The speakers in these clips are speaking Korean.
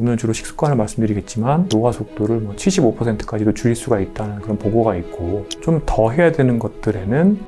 오늘 주로 식습관을 말씀드리겠지만 노화 속도를 75%까지도 줄일 수가 있다는 그런 보고가 있고, 좀 더 해야 되는 것들에는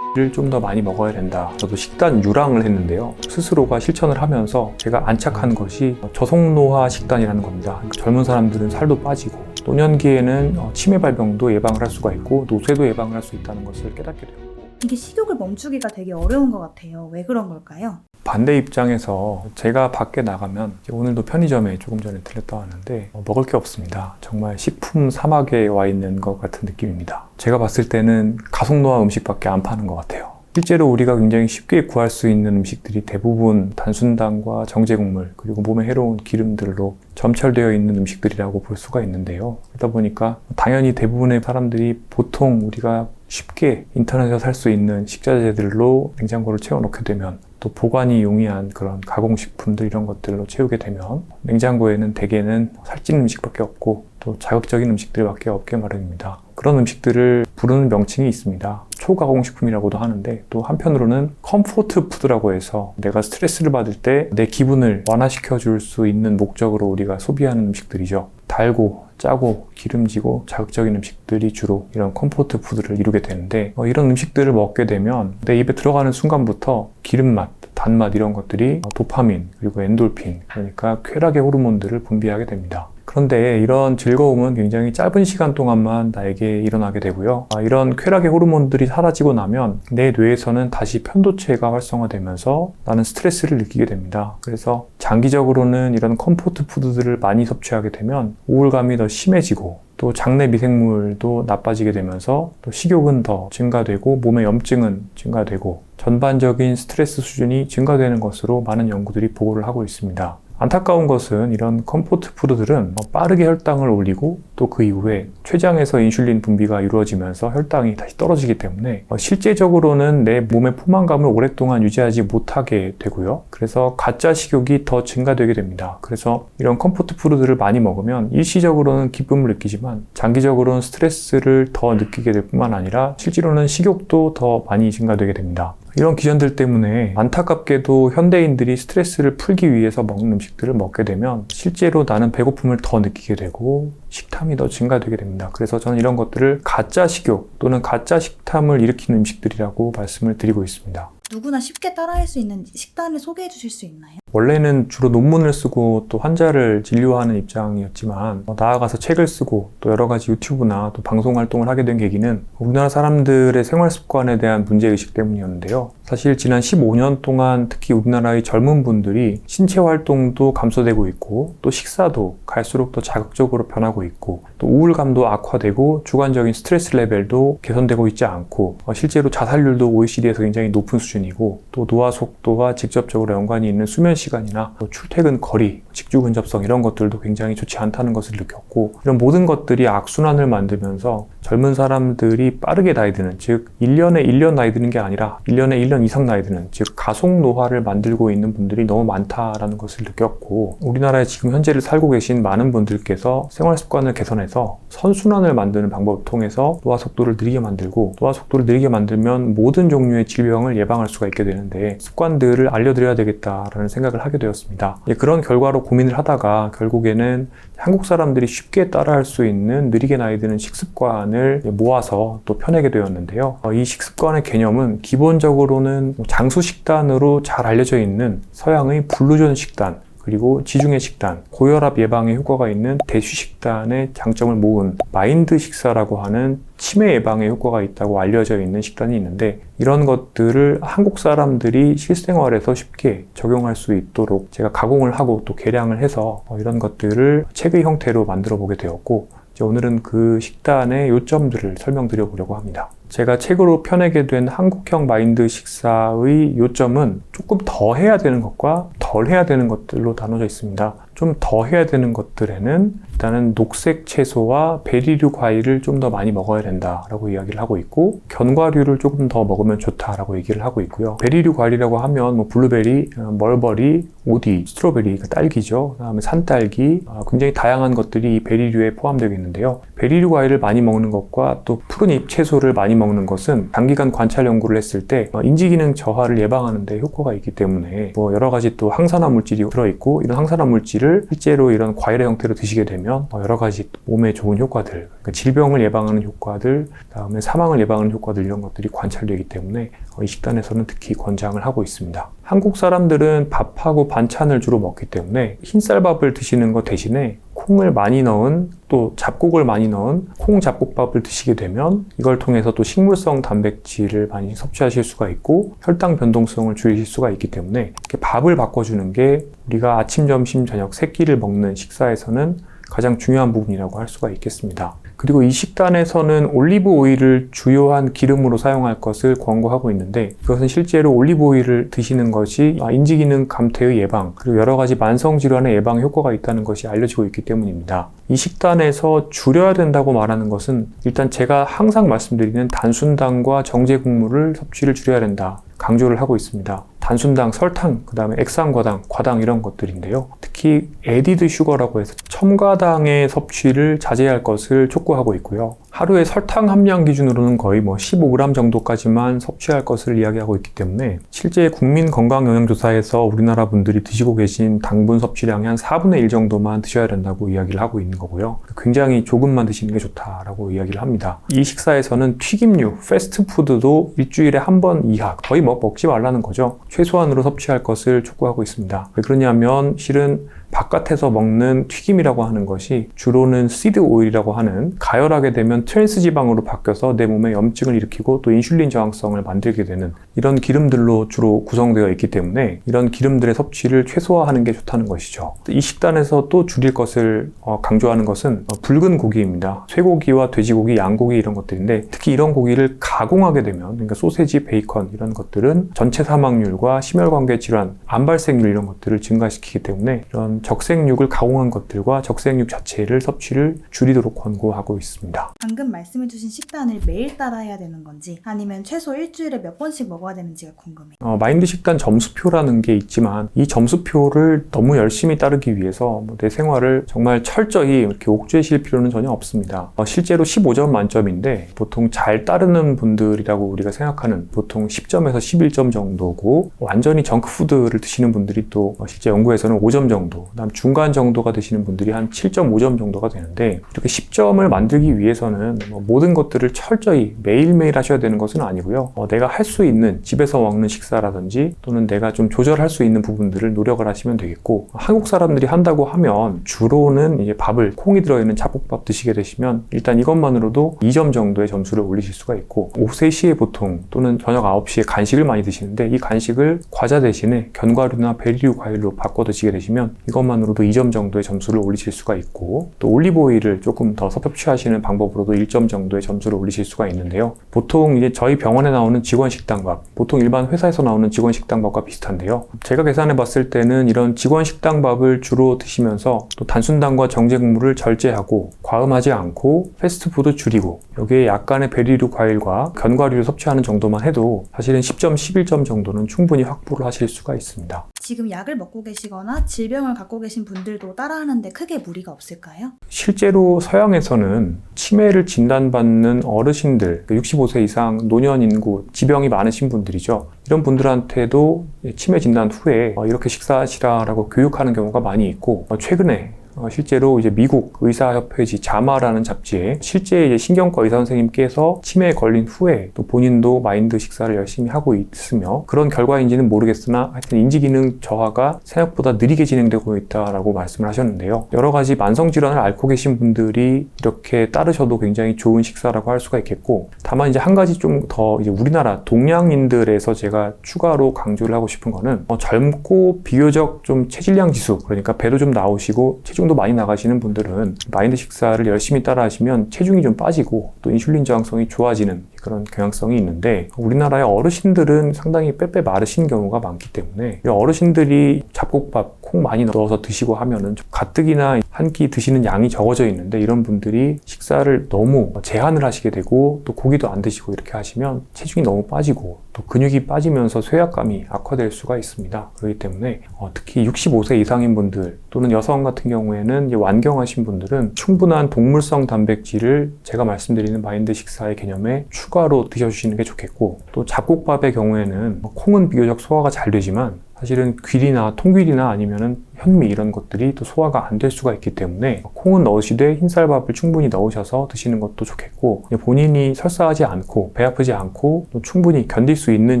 를 좀 더 많이 먹어야 된다. 저도 식단 유랑을 했는데요. 스스로가 실천을 하면서 제가 안착한 것이 저속노화 식단이라는 겁니다. 젊은 사람들은 살도 빠지고 노년기에는 치매 발병도 예방을 할 수가 있고 노쇠도 예방을 할 수 있다는 것을 깨닫게 되었고, 이게 식욕을 멈추기가 되게 어려운 것 같아요. 왜 그런 걸까요? 반대 입장에서 제가 밖에 나가면, 오늘도 편의점에 조금 전에 들렸다 왔는데 먹을 게 없습니다. 정말 식품 사막에 와 있는 것 같은 느낌입니다. 제가 봤을 때는 가속노화 음식밖에 안 파는 것 같아요. 실제로 우리가 굉장히 쉽게 구할 수 있는 음식들이 대부분 단순당과 정제국물, 그리고 몸에 해로운 기름들로 점철되어 있는 음식들이라고 볼 수가 있는데요. 그러다 보니까 당연히 대부분의 사람들이 보통 우리가 쉽게 인터넷에서 살 수 있는 식자재들로 냉장고를 채워놓게 되면, 또 보관이 용이한 그런 가공식품들 이런 것들로 채우게 되면 냉장고에는 대개는 살찌는 음식밖에 없고 또 자극적인 음식들밖에 없게 마련입니다. 그런 음식들을 부르는 명칭이 있습니다. 초가공식품이라고도 하는데, 또 한편으로는 컴포트 푸드라고 해서 내가 스트레스를 받을 때 내 기분을 완화시켜 줄 수 있는 목적으로 우리가 소비하는 음식들이죠. 달고 짜고 기름지고 자극적인 음식들이 주로 이런 컴포트 푸드를 이루게 되는데, 이런 음식들을 먹게 되면 내 입에 들어가는 순간부터 기름맛, 단맛 이런 것들이 도파민, 그리고 엔돌핀, 그러니까 쾌락의 호르몬들을 분비하게 됩니다. 그런데 이런 즐거움은 굉장히 짧은 시간 동안만 나에게 일어나게 되고요. 이런 쾌락의 호르몬들이 사라지고 나면 내 뇌에서는 다시 편도체가 활성화되면서 나는 스트레스를 느끼게 됩니다. 그래서 장기적으로는 이런 컴포트 푸드들을 많이 섭취하게 되면 우울감이 더 심해지고, 또 장내 미생물도 나빠지게 되면서 또 식욕은 더 증가되고 몸의 염증은 증가되고 전반적인 스트레스 수준이 증가되는 것으로 많은 연구들이 보고를 하고 있습니다. 안타까운 것은 이런 컴포트 푸드들은 빠르게 혈당을 올리고 또 그 이후에 췌장에서 인슐린 분비가 이루어지면서 혈당이 다시 떨어지기 때문에 실제적으로는 내 몸의 포만감을 오랫동안 유지하지 못하게 되고요. 그래서 가짜 식욕이 더 증가되게 됩니다. 그래서 이런 컴포트 푸드들을 많이 먹으면 일시적으로는 기쁨을 느끼지만 장기적으로는 스트레스를 더 느끼게 될 뿐만 아니라 실제로는 식욕도 더 많이 증가되게 됩니다. 이런 기전들 때문에 안타깝게도 현대인들이 스트레스를 풀기 위해서 먹는 음식들을 먹게 되면 실제로 나는 배고픔을 더 느끼게 되고 식탐이 더 증가되게 됩니다. 그래서 저는 이런 것들을 가짜 식욕 또는 가짜 식탐을 일으키는 음식들이라고 말씀을 드리고 있습니다. 누구나 쉽게 따라할 수 있는 식단을 소개해 주실 수 있나요? 원래는 주로 논문을 쓰고 또 환자를 진료하는 입장이었지만, 나아가서 책을 쓰고 또 여러 가지 유튜브나 또 방송 활동을 하게 된 계기는 우리나라 사람들의 생활 습관에 대한 문제의식 때문이었는데요. 사실 지난 15년 동안 특히 우리나라의 젊은 분들이 신체 활동도 감소되고 있고 또 식사도 갈수록 더 자극적으로 변하고 있고 또 우울감도 악화되고 주관적인 스트레스 레벨도 개선되고 있지 않고 실제로 자살률도 OECD에서 굉장히 높은 수준이고, 또 노화 속도와 직접적으로 연관이 있는 수면 시간이나 출퇴근 거리, 직주 근접성 이런 것들도 굉장히 좋지 않다는 것을 느꼈고, 이런 모든 것들이 악순환을 만들면서 젊은 사람들이 빠르게 나이 드는, 즉 1년에 1년 나이 드는 게 아니라 1년에 1년 이상 나이 드는, 즉 가속 노화를 만들고 있는 분들이 너무 많다라는 것을 느꼈고, 우리나라에 지금 현재를 살고 계신 많은 분들께서 생활 습관을 개선해서 선순환을 만드는 방법을 통해서 노화 속도를 느리게 만들고, 노화 속도를 느리게 만들면 모든 종류의 질병을 예방할 수가 있게 되는데 습관들을 알려드려야 되겠다라는 생각을 하게 되었습니다. 그런 결과로 고민을 하다가 결국에는 한국 사람들이 쉽게 따라할 수 있는 느리게 나이 드는 식습관을 모아서 또 펴내게 되었는데요. 이 식습관의 개념은 기본적으로는 장수 식단으로 잘 알려져 있는 서양의 블루존 식단, 그리고 지중해 식단, 고혈압 예방에 효과가 있는 대쉬 식단의 장점을 모은 마인드 식사라고 하는 치매 예방에 효과가 있다고 알려져 있는 식단이 있는데, 이런 것들을 한국 사람들이 실생활에서 쉽게 적용할 수 있도록 제가 가공을 하고 또 개량을 해서 이런 것들을 책의 형태로 만들어 보게 되었고, 오늘은 그 식단의 요점들을 설명드려 보려고 합니다. 제가 책으로 펴내게 된 한국형 마인드 식사의 요점은 조금 더 해야 되는 것과 덜 해야 되는 것들로 나눠져 있습니다. 좀 더 해야 되는 것들에는 일단은 녹색 채소와 베리류 과일을 좀 더 많이 먹어야 된다라고 이야기를 하고 있고, 견과류를 조금 더 먹으면 좋다라고 얘기를 하고 있고요. 베리류 과일이라고 하면 블루베리, 멀버리, 오디, 스트로베리, 딸기죠. 그다음에 산딸기, 굉장히 다양한 것들이 이 베리류에 포함되어 있는데요. 베리류 과일을 많이 먹는 것과 또 푸른 잎 채소를 많이 먹는 것은 단기간 관찰 연구를 했을 때 인지기능 저하를 예방하는 데 효과가 있기 때문에 여러 가지 또 항산화 물질이 들어있고, 이런 항산화 물질을 실제로 이런 과일의 형태로 드시게 되면 여러 가지 몸에 좋은 효과들, 그러니까 질병을 예방하는 효과들, 그다음에 사망을 예방하는 효과들, 이런 것들이 관찰되기 때문에 이 식단에서는 특히 권장을 하고 있습니다. 한국 사람들은 밥하고 반찬을 주로 먹기 때문에 흰쌀밥을 드시는 것 대신에 콩을 많이 넣은, 또 잡곡을 많이 넣은 콩 잡곡밥을 드시게 되면 이걸 통해서 또 식물성 단백질을 많이 섭취하실 수가 있고 혈당 변동성을 줄이실 수가 있기 때문에 이렇게 밥을 바꿔주는 게 우리가 아침, 점심, 저녁 세 끼를 먹는 식사에서는 가장 중요한 부분이라고 할 수가 있겠습니다. 그리고 이 식단에서는 올리브 오일을 주요한 기름으로 사용할 것을 권고하고 있는데, 이것은 실제로 올리브 오일을 드시는 것이 인지기능 감퇴의 예방, 그리고 여러 가지 만성질환의 예방 효과가 있다는 것이 알려지고 있기 때문입니다. 이 식단에서 줄여야 된다고 말하는 것은 일단 제가 항상 말씀드리는 단순당과 정제 곡물을 섭취를 줄여야 된다 강조를 하고 있습니다. 단순당, 설탕, 그 다음에 액상과당, 과당, 이런 것들인데요. 특히 에디드 슈거라고 해서 첨가당의 섭취를 자제할 것을 촉구하고 있고요. 하루에 설탕 함량 기준으로는 거의 15g 정도까지만 섭취할 것을 이야기하고 있기 때문에 실제 국민건강영양조사에서 우리나라 분들이 드시고 계신 당분 섭취량의 한 4분의 1 정도만 드셔야 된다고 이야기를 하고 있는 거고요. 굉장히 조금만 드시는 게 좋다라고 이야기를 합니다. 이 식사에서는 튀김류, 패스트푸드도 일주일에 한 번 이하, 거의 먹지 말라는 거죠. 최소한으로 섭취할 것을 촉구하고 있습니다. 왜 그러냐면 실은 바깥에서 먹는 튀김이라고 하는 것이 주로는 시드 오일이라고 하는, 가열하게 되면 트랜스 지방으로 바뀌어서 내 몸에 염증을 일으키고 또 인슐린 저항성을 만들게 되는 이런 기름들로 주로 구성되어 있기 때문에 이런 기름들의 섭취를 최소화하는 게 좋다는 것이죠. 이 식단에서 또 줄일 것을 강조하는 것은 붉은 고기입니다. 쇠고기와 돼지고기, 양고기, 이런 것들인데 특히 이런 고기를 가공하게 되면, 그러니까 소세지, 베이컨, 이런 것들은 전체 사망률과 심혈관계 질환, 암 발생률, 이런 것들을 증가시키기 때문에 이런 적색육을 가공한 것들과 적색육 자체를 섭취를 줄이도록 권고하고 있습니다. 방금 말씀해주신 식단을 매일 따라해야 되는 건지 아니면 최소 일주일에 몇 번씩 먹어야 되는지가 궁금해요. 마인드 식단 점수표라는 게 있지만 이 점수표를 너무 열심히 따르기 위해서 내 생활을 정말 철저히 이렇게 옥죄실 필요는 전혀 없습니다. 실제로 15점 만점인데 보통 잘 따르는 분들이라고 우리가 생각하는 보통 10점에서 11점 정도고, 완전히 정크푸드를 드시는 분들이 또 실제 연구에서는 5점 정도, 그다음 중간 정도가 되시는 분들이 한 7.5점 정도가 되는데, 이렇게 10점을 만들기 위해서는 모든 것들을 철저히 매일매일 하셔야 되는 것은 아니고요. 내가 할 수 있는 집에서 먹는 식사라든지 또는 내가 좀 조절할 수 있는 부분들을 노력을 하시면 되겠고, 한국 사람들이 한다고 하면 주로는 이제 밥을, 콩이 들어있는 잡곡밥 드시게 되시면 일단 이것만으로도 2점 정도의 점수를 올리실 수가 있고, 오후 3시에 보통 또는 저녁 9시에 간식을 많이 드시는데 이 간식을 과자 대신에 견과류나 베리류 과일로 바꿔 드시게 되시면 이것만으로도 2점 정도의 점수를 올리실 수가 있고, 또 올리브 오일을 조금 더 섭취하시는 방법으로도 1점 정도의 점수를 올리실 수가 있는데요. 보통 이제 저희 병원에 나오는 직원 식단밥, 보통 일반 회사에서 나오는 직원 식단밥과 비슷한데요. 제가 계산해 봤을 때는 이런 직원 식단밥을 주로 드시면서 또 단순당과 정제국물을 절제하고 과음하지 않고 패스트푸드 줄이고 여기에 약간의 베리류 과일과 견과류를 섭취하는 정도만 해도 사실은 10점, 11점 정도는 충분히 확보를 하실 수가 있습니다. 지금 약을 먹고 계시거나 질병을 갖고 계신 분들도 따라하는데 크게 무리가 없을까요? 실제로 서양에서는 치매를 진단받는 어르신들, 65세 이상 노년 인구, 지병이 많으신 분들이죠. 이런 분들한테도 치매 진단 후에 이렇게 식사하시라라고 교육하는 경우가 많이 있고, 최근에 실제로 이제 미국 의사협회지 자마라는 잡지에 실제 이제 신경과 의사 선생님께서 치매에 걸린 후에 또 본인도 마인드 식사를 열심히 하고 있으며, 그런 결과인지는 모르겠으나 하여튼 인지기능 저하가 생각보다 느리게 진행되고 있다라고 말씀을 하셨는데요. 여러 가지 만성질환을 앓고 계신 분들이 이렇게 따르셔도 굉장히 좋은 식사라고 할 수가 있겠고, 다만 이제 한 가지 좀 더 이제 우리나라 동양인들에서 제가 추가로 강조를 하고 싶은 거는 젊고 비교적 좀 체질량 지수, 그러니까 배도 좀 나오시고 체중도 많이 나가시는 분들은 마인드 식사를 열심히 따라 하시면 체중이 좀 빠지고 또 인슐린 저항성이 좋아지는 그런 경향성이 있는데, 우리나라의 어르신들은 상당히 빼빼 마르신 경우가 많기 때문에 어르신들이 잡곡밥, 콩 많이 넣어서 드시고 하면은 가뜩이나 한 끼 드시는 양이 적어져 있는데 이런 분들이 식사를 너무 제한을 하시게 되고 또 고기도 안 드시고 이렇게 하시면 체중이 너무 빠지고 또 근육이 빠지면서 쇠약감이 악화될 수가 있습니다. 그렇기 때문에 특히 65세 이상인 분들 또는 여성 같은 경우에는 이제 완경하신 분들은 충분한 동물성 단백질을 제가 말씀드리는 마인드 식사의 개념에 추가로 드셔주시는 게 좋겠고, 또 잡곡밥의 경우에는 콩은 비교적 소화가 잘 되지만 사실은 귀리나 통귀리나 아니면은 현미 이런 것들이 또 소화가 안 될 수가 있기 때문에 콩은 넣으시되 흰쌀밥을 충분히 넣으셔서 드시는 것도 좋겠고, 본인이 설사하지 않고 배 아프지 않고 또 충분히 견딜 수 있는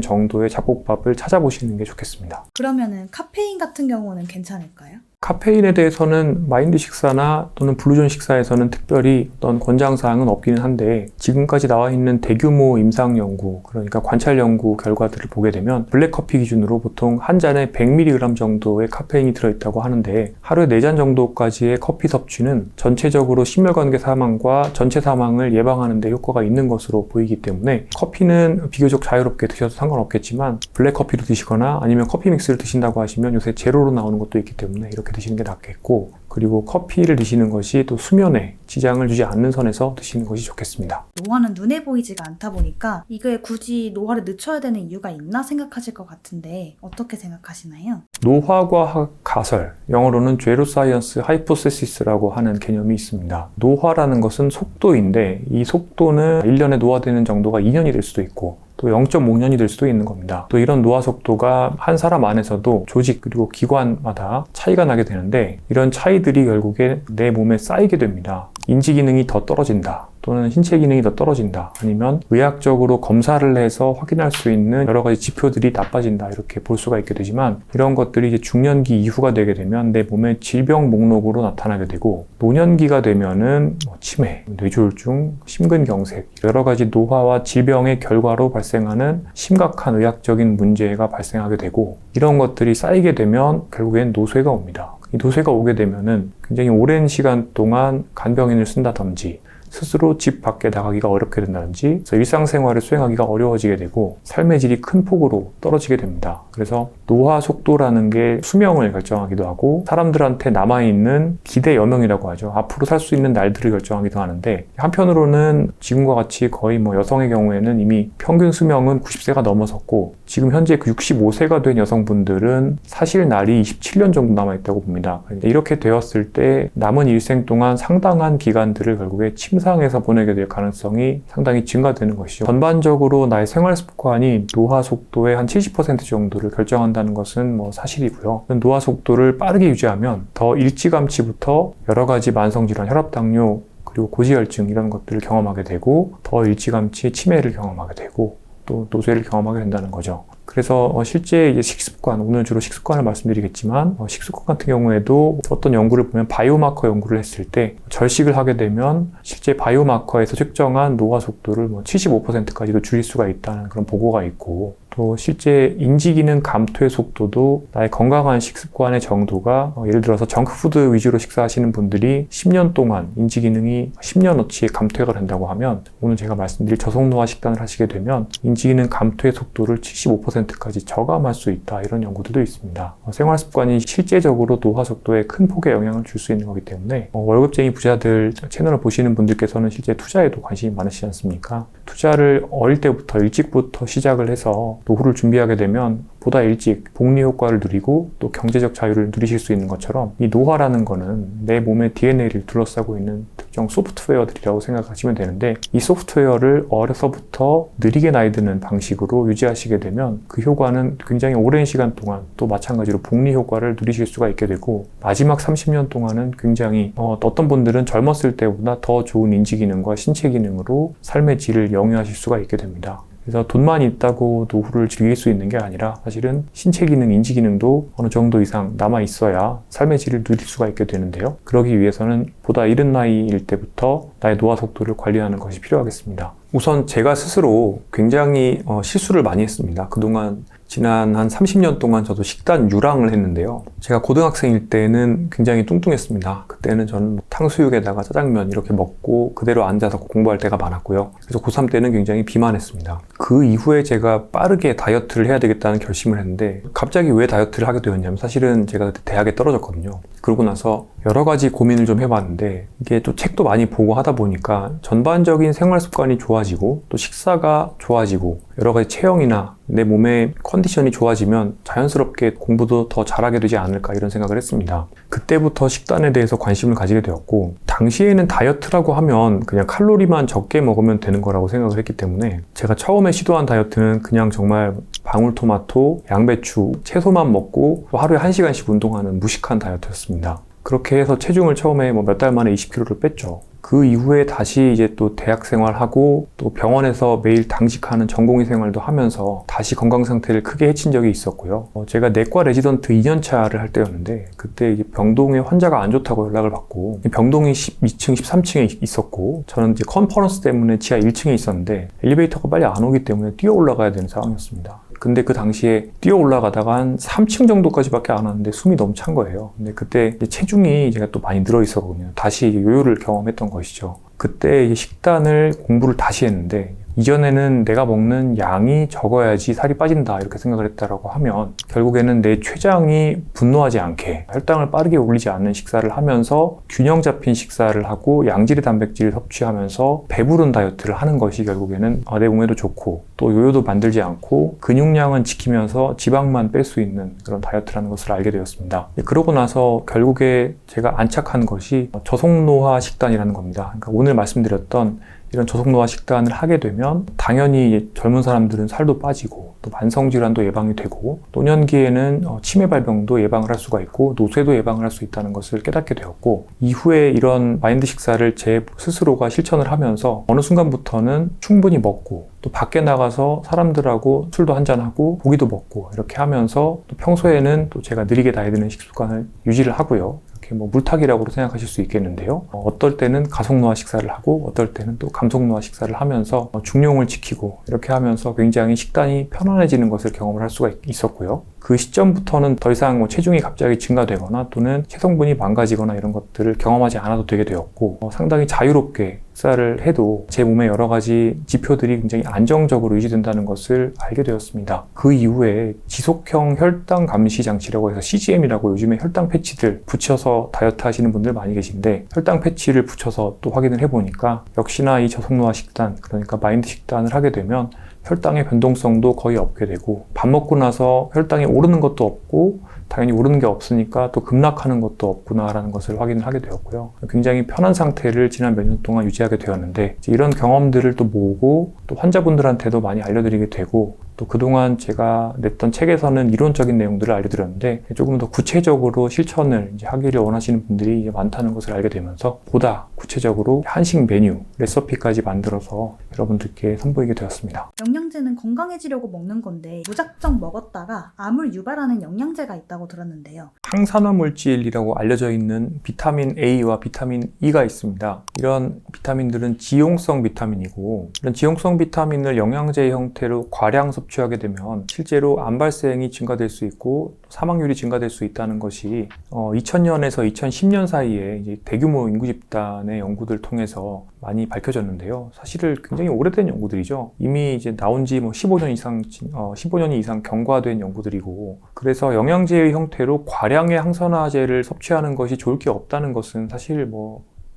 정도의 잡곡밥을 찾아보시는 게 좋겠습니다. 그러면은 카페인 같은 경우는 괜찮을까요? 카페인에 대해서는 마인드 식사나 또는 블루존 식사에서는 특별히 어떤 권장사항은 없기는 한데, 지금까지 나와 있는 대규모 임상 연구, 그러니까 관찰 연구 결과들을 보게 되면 블랙커피 기준으로 보통 한 잔에 100mg 정도의 카페인이 들어있다고 하는데, 하루에 4잔 정도까지의 커피 섭취는 전체적으로 심혈관계 사망과 전체 사망을 예방하는 데 효과가 있는 것으로 보이기 때문에 커피는 비교적 자유롭게 드셔도 상관없겠지만, 블랙커피를 드시거나 아니면 커피 믹스를 드신다고 하시면 요새 제로로 나오는 것도 있기 때문에 이렇게 드시는 게 낫겠고, 그리고 커피를 드시는 것이 또 수면에 지장을 주지 않는 선에서 드시는 것이 좋겠습니다. 노화는 눈에 보이지가 않다 보니까 이게 굳이 노화를 늦춰야 되는 이유가 있나 생각하실 것 같은데 어떻게 생각하시나요? 노화과학 가설, 영어로는 제로사이언스 하이포세시스라고 하는 개념이 있습니다. 노화라는 것은 속도인데 이 속도는 1년에 노화되는 정도가 2년이 될 수도 있고 또 0.5년이 될 수도 있는 겁니다. 또 이런 노화 속도가 한 사람 안에서도 조직 그리고 기관마다 차이가 나게 되는데, 이런 차이들이 결국에 내 몸에 쌓이게 됩니다. 인지 기능이 더 떨어진다, 또는 신체 기능이 더 떨어진다, 아니면 의학적으로 검사를 해서 확인할 수 있는 여러 가지 지표들이 나빠진다, 이렇게 볼 수가 있게 되지만, 이런 것들이 이제 중년기 이후가 되게 되면 내 몸의 질병 목록으로 나타나게 되고, 노년기가 되면은 치매, 뇌졸중, 심근경색, 여러 가지 노화와 질병의 결과로 발생하는 심각한 의학적인 문제가 발생하게 되고, 이런 것들이 쌓이게 되면 결국엔 노쇠가 옵니다. 이 노쇠가 오게 되면은 굉장히 오랜 시간 동안 간병인을 쓴다든지 스스로 집 밖에 나가기가 어렵게 된다든지, 그래서 일상생활을 수행하기가 어려워지게 되고 삶의 질이 큰 폭으로 떨어지게 됩니다. 그래서 노화 속도라는 게 수명을 결정하기도 하고 사람들한테 남아있는 기대 여명이라고 하죠. 앞으로 살 수 있는 날들을 결정하기도 하는데, 한편으로는 지금과 같이 거의 여성의 경우에는 이미 평균 수명은 90세가 넘어섰고, 지금 현재 그 65세가 된 여성분들은 사실 날이 27년 정도 남아있다고 봅니다. 이렇게 되었을 때 남은 일생 동안 상당한 기간들을 결국에 침상에서 보내게 될 가능성이 상당히 증가되는 것이죠. 전반적으로 나의 생활 습관이 노화 속도의 한 70% 정도를 결정한다는 것은 사실이고요. 노화 속도를 빠르게 유지하면 더 일찌감치부터 여러 가지 만성질환, 혈압당뇨, 그리고 고지혈증 이런 것들을 경험하게 되고, 더 일찌감치 치매를 경험하게 되고 또 노쇠를 경험하게 된다는 거죠. 그래서 실제 이제 식습관, 오늘 주로 식습관을 말씀드리겠지만, 식습관 같은 경우에도 어떤 연구를 보면 바이오마커 연구를 했을 때 절식을 하게 되면 실제 바이오마커에서 측정한 노화 속도를 75%까지도 줄일 수가 있다는 그런 보고가 있고, 또 실제 인지기능 감퇴 속도도 나의 건강한 식습관의 정도가, 예를 들어서 정크푸드 위주로 식사하시는 분들이 10년 동안 인지기능이 10년어치 감퇴가 된다고 하면, 오늘 제가 말씀드릴 저속노화 식단을 하시게 되면 인지기능 감퇴 속도를 75%까지 저감할 수 있다, 이런 연구들도 있습니다. 생활습관이 실제적으로 노화 속도에 큰 폭의 영향을 줄 수 있는 거기 때문에 월급쟁이 부자들 채널을 보시는 분들께서는 실제 투자에도 관심이 많으시지 않습니까? 투자를 어릴 때부터 일찍부터 시작을 해서 노후를 준비하게 되면 보다 일찍 복리 효과를 누리고 또 경제적 자유를 누리실 수 있는 것처럼, 이 노화라는 거는 내 몸의 DNA를 둘러싸고 있는 특정 소프트웨어들이라고 생각하시면 되는데, 이 소프트웨어를 어려서부터 느리게 나이 드는 방식으로 유지하시게 되면 그 효과는 굉장히 오랜 시간 동안 또 마찬가지로 복리 효과를 누리실 수가 있게 되고, 마지막 30년 동안은 굉장히 어떤 분들은 젊었을 때보다 더 좋은 인지기능과 신체 기능으로 삶의 질을 영위하실 수가 있게 됩니다. 그래서 돈만 있다고 노후를 즐길 수 있는 게 아니라 사실은 신체 기능, 인지 기능도 어느 정도 이상 남아 있어야 삶의 질을 누릴 수가 있게 되는데요. 그러기 위해서는 보다 이른 나이일 때부터 나의 노화 속도를 관리하는 것이 필요하겠습니다. 우선 제가 스스로 굉장히 실수를 많이 했습니다. 그동안 지난 한 30년 동안 저도 식단 유랑을 했는데요. 제가 고등학생일 때는 굉장히 뚱뚱했습니다. 그때는 저는 탕수육에다가 짜장면 이렇게 먹고 그대로 앉아서 공부할 때가 많았고요. 그래서 고3 때는 굉장히 비만했습니다. 그 이후에 제가 빠르게 다이어트를 해야 되겠다는 결심을 했는데 갑자기 왜 다이어트를 하게 되었냐면 사실은 제가 그때 대학에 떨어졌거든요. 그러고 나서 여러 가지 고민을 좀 해봤는데 이게 또 책도 많이 보고 하다 보니까 전반적인 생활 습관이 좋아지고 또 식사가 좋아지고 여러 가지 체형이나 내 몸의 컨디션이 좋아지면 자연스럽게 공부도 더 잘하게 되지 않을까 이런 생각을 했습니다. 그때부터 식단에 대해서 관심을 가지게 되었고 당시에는 다이어트라고 하면 그냥 칼로리만 적게 먹으면 되는 거라고 생각을 했기 때문에 제가 처음에 시도한 다이어트는 그냥 정말 방울토마토, 양배추, 채소만 먹고 하루에 1시간씩 운동하는 무식한 다이어트였습니다. 그렇게 해서 체중을 처음에 몇 달 만에 20kg를 뺐죠. 그 이후에 다시 이제 또 대학 생활하고 또 병원에서 매일 당직하는 전공의 생활도 하면서 다시 건강 상태를 크게 해친 적이 있었고요. 제가 내과 레지던트 2년차를 할 때였는데 그때 이제 병동에 환자가 안 좋다고 연락을 받고 병동이 12층, 13층에 있었고 저는 이제 컨퍼런스 때문에 지하 1층에 있었는데 엘리베이터가 빨리 안 오기 때문에 뛰어 올라가야 되는 상황이었습니다. 근데 그 당시에 뛰어 올라가다가 한 3층 정도까지밖에 안 왔는데 숨이 너무 찬 거예요. 근데 그때 체중이 제가 또 많이 늘어 있었거든요. 다시 요요를 경험했던 것이죠. 그때 이제 식단을 공부를 다시 했는데 이전에는 내가 먹는 양이 적어야지 살이 빠진다 이렇게 생각을 했다라고 하면 결국에는 내 췌장이 분노하지 않게 혈당을 빠르게 올리지 않는 식사를 하면서 균형 잡힌 식사를 하고 양질의 단백질을 섭취하면서 배부른 다이어트를 하는 것이 결국에는 내 몸에도 좋고 또 요요도 만들지 않고 근육량은 지키면서 지방만 뺄 수 있는 그런 다이어트라는 것을 알게 되었습니다. 그러고 나서 결국에 제가 안착한 것이 저속노화 식단이라는 겁니다. 그러니까 오늘 말씀드렸던 이런 저속노화 식단을 하게 되면 당연히 젊은 사람들은 살도 빠지고 또 만성질환도 예방이 되고 노년기에는 치매 발병도 예방을 할 수가 있고 노쇠도 예방을 할 수 있다는 것을 깨닫게 되었고 이후에 이런 마인드 식사를 제 스스로가 실천을 하면서 어느 순간부터는 충분히 먹고 또 밖에 나가서 사람들하고 술도 한잔하고 고기도 먹고 이렇게 하면서 또 평소에는 또 제가 느리게 다해야 되는 식습관을 유지를 하고요. 물타기라고 생각하실 수 있겠는데요. 어떨 때는 가속노화 식사를 하고 어떨 때는 또 감속노화 식사를 하면서 중용을 지키고 이렇게 하면서 굉장히 식단이 편안해지는 것을 경험을 할 수가 있었고요. 그 시점부터는 더 이상 체중이 갑자기 증가되거나 또는 체성분이 망가지거나 이런 것들을 경험하지 않아도 되게 되었고 상당히 자유롭게 식사를 해도 제 몸의 여러 가지 지표들이 굉장히 안정적으로 유지된다는 것을 알게 되었습니다. 그 이후에 지속형 혈당 감시 장치라고 해서 CGM이라고 요즘에 혈당 패치들 붙여서 다이어트 하시는 분들 많이 계신데 혈당 패치를 붙여서 또 확인을 해보니까 역시나 이 저속노화 식단 그러니까 마인드 식단을 하게 되면 혈당의 변동성도 거의 없게 되고 밥 먹고 나서 혈당이 오르는 것도 없고 당연히 오르는 게 없으니까 또 급락하는 것도 없구나라는 것을 확인을 하게 되었고요. 굉장히 편한 상태를 지난 몇 년 동안 유지하게 되었는데 이런 경험들을 또 모으고 또 환자분들한테도 많이 알려드리게 되고 또 그동안 제가 냈던 책에서는 이론적인 내용들을 알려드렸는데 조금 더 구체적으로 실천을 이제 하기를 원하시는 분들이 이제 많다는 것을 알게 되면서 보다 구체적으로 한식 메뉴, 레시피까지 만들어서 여러분들께 선보이게 되었습니다. 영양제는 건강해지려고 먹는 건데 무작정 먹었다가 암을 유발하는 영양제가 있다고 들었는데요. 항산화 물질이라고 알려져 있는 비타민 A와 비타민 E가 있습니다. 이런 비타민들은 지용성 비타민이고 이런 지용성 비타민을 영양제 형태로 과량 섭취하게 되면 실제로 암 발생이 증가될 수 있고 사망률이 증가될 수 있다는 것이 2000년에서 2010년 사이에 이제 대규모 인구 집단의 연구들 통해서 많이 밝혀졌는데요. 사실은 굉장히 오래된 연구들이죠. 이미 이제 나온 지 15년이 이상 경과된 연구들이고 그래서 영양제의 형태로 과량의 항산화제를 섭취하는 것이 좋을 게 없다는 것은 사실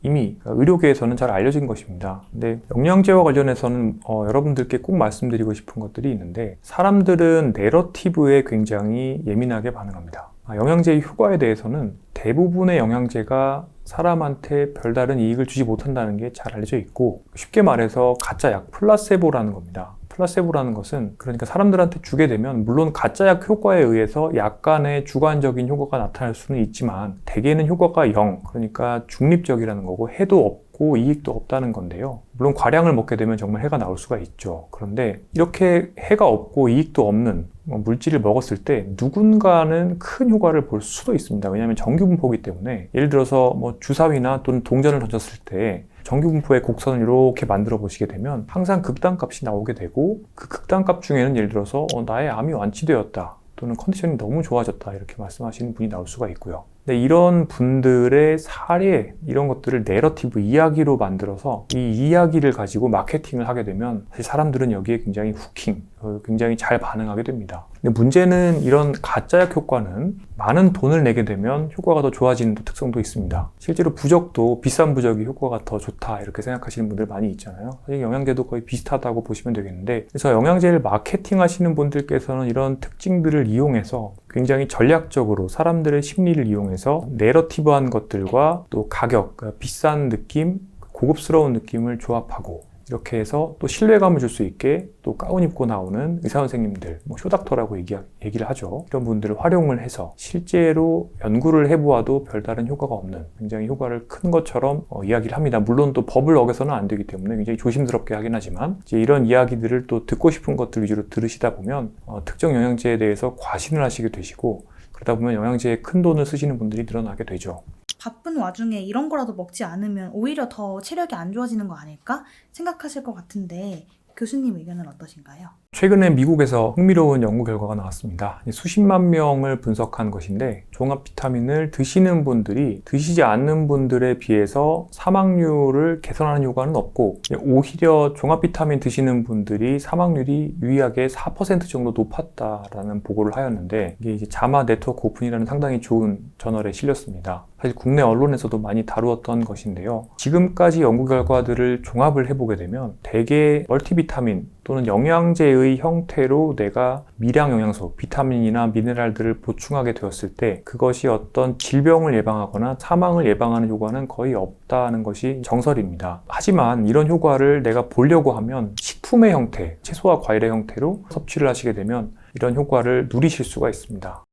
이미 의료계에서는 잘 알려진 것입니다. 근데 영양제와 관련해서는 여러분들께 꼭 말씀드리고 싶은 것들이 있는데 사람들은 내러티브에 굉장히 예민하게 반응합니다. 영양제의 효과에 대해서는 대부분의 영양제가 사람한테 별다른 이익을 주지 못한다는 게 잘 알려져 있고 쉽게 말해서 가짜 약, 플라세보라는 겁니다. 플라세보라는 것은 그러니까 사람들한테 주게 되면 물론 가짜약 효과에 의해서 약간의 주관적인 효과가 나타날 수는 있지만 대개는 효과가 0, 그러니까 중립적이라는 거고 해도 없고 이익도 없다는 건데요. 물론 과량을 먹게 되면 정말 해가 나올 수가 있죠. 그런데 이렇게 해가 없고 이익도 없는 물질을 먹었을 때 누군가는 큰 효과를 볼 수도 있습니다. 왜냐하면 정규분포이기 때문에 예를 들어서 주사위나 또는 동전을 던졌을 때 정규분포의 곡선을 이렇게 만들어 보시게 되면 항상 극단값이 나오게 되고 그 극단값 중에는 예를 들어서 나의 암이 완치되었다 또는 컨디션이 너무 좋아졌다 이렇게 말씀하시는 분이 나올 수가 있고요. 근데 이런 분들의 사례 이런 것들을 내러티브 이야기로 만들어서 이 이야기를 가지고 마케팅을 하게 되면 사실 사람들은 여기에 굉장히 후킹, 굉장히 잘 반응하게 됩니다. 근데 문제는 이런 가짜약 효과는 많은 돈을 내게 되면 효과가 더 좋아지는 특성도 있습니다. 실제로 부적도 비싼 부적이 효과가 더 좋다 이렇게 생각하시는 분들 많이 있잖아요. 사실 영양제도 거의 비슷하다고 보시면 되겠는데 그래서 영양제를 마케팅 하시는 분들께서는 이런 특징들을 이용해서 굉장히 전략적으로 사람들의 심리를 이용해서 내러티브한 것들과 또 가격, 그러니까 비싼 느낌, 고급스러운 느낌을 조합하고 이렇게 해서 또 신뢰감을 줄 수 있게 또 가운 입고 나오는 의사 선생님들, 쇼닥터라고 얘기를 하죠. 이런 분들을 활용을 해서 실제로 연구를 해보아도 별다른 효과가 없는 굉장히 효과를 큰 것처럼 이야기를 합니다. 물론 또 법을 어겨서는 안 되기 때문에 굉장히 조심스럽게 하긴 하지만 이제 이런 이야기들을 또 듣고 싶은 것들 위주로 들으시다 보면 특정 영양제에 대해서 과신을 하시게 되시고 그러다 보면 영양제에 큰 돈을 쓰시는 분들이 늘어나게 되죠. 바쁜 와중에 이런 거라도 먹지 않으면 오히려 더 체력이 안 좋아지는 거 아닐까 생각하실 것 같은데 교수님 의견은 어떠신가요? 최근에 미국에서 흥미로운 연구 결과가 나왔습니다. 수십만 명을 분석한 것인데 종합 비타민을 드시는 분들이 드시지 않는 분들에 비해서 사망률을 개선하는 효과는 없고 오히려 종합 비타민 드시는 분들이 사망률이 유의하게 4% 정도 높았다라는 보고를 하였는데 이게 이제 자마 네트워크 오픈이라는 상당히 좋은 저널에 실렸습니다. 사실 국내 언론에서도 많이 다루었던 것인데요. 지금까지 연구 결과들을 종합을 해보게 되면 대개 멀티비타민 또는 영양제의 형태로 내가 미량 영양소, 비타민이나 미네랄들을 보충하게 되었을 때 그것이 어떤 질병을 예방하거나 사망을 예방하는 효과는 거의 없다는 것이 정설입니다. 하지만 이런 효과를 내가 보려고 하면 식품의 형태, 채소와 과일의 형태로 섭취를 하시게 되면 이런 효과를 누리실 수가 있습니다.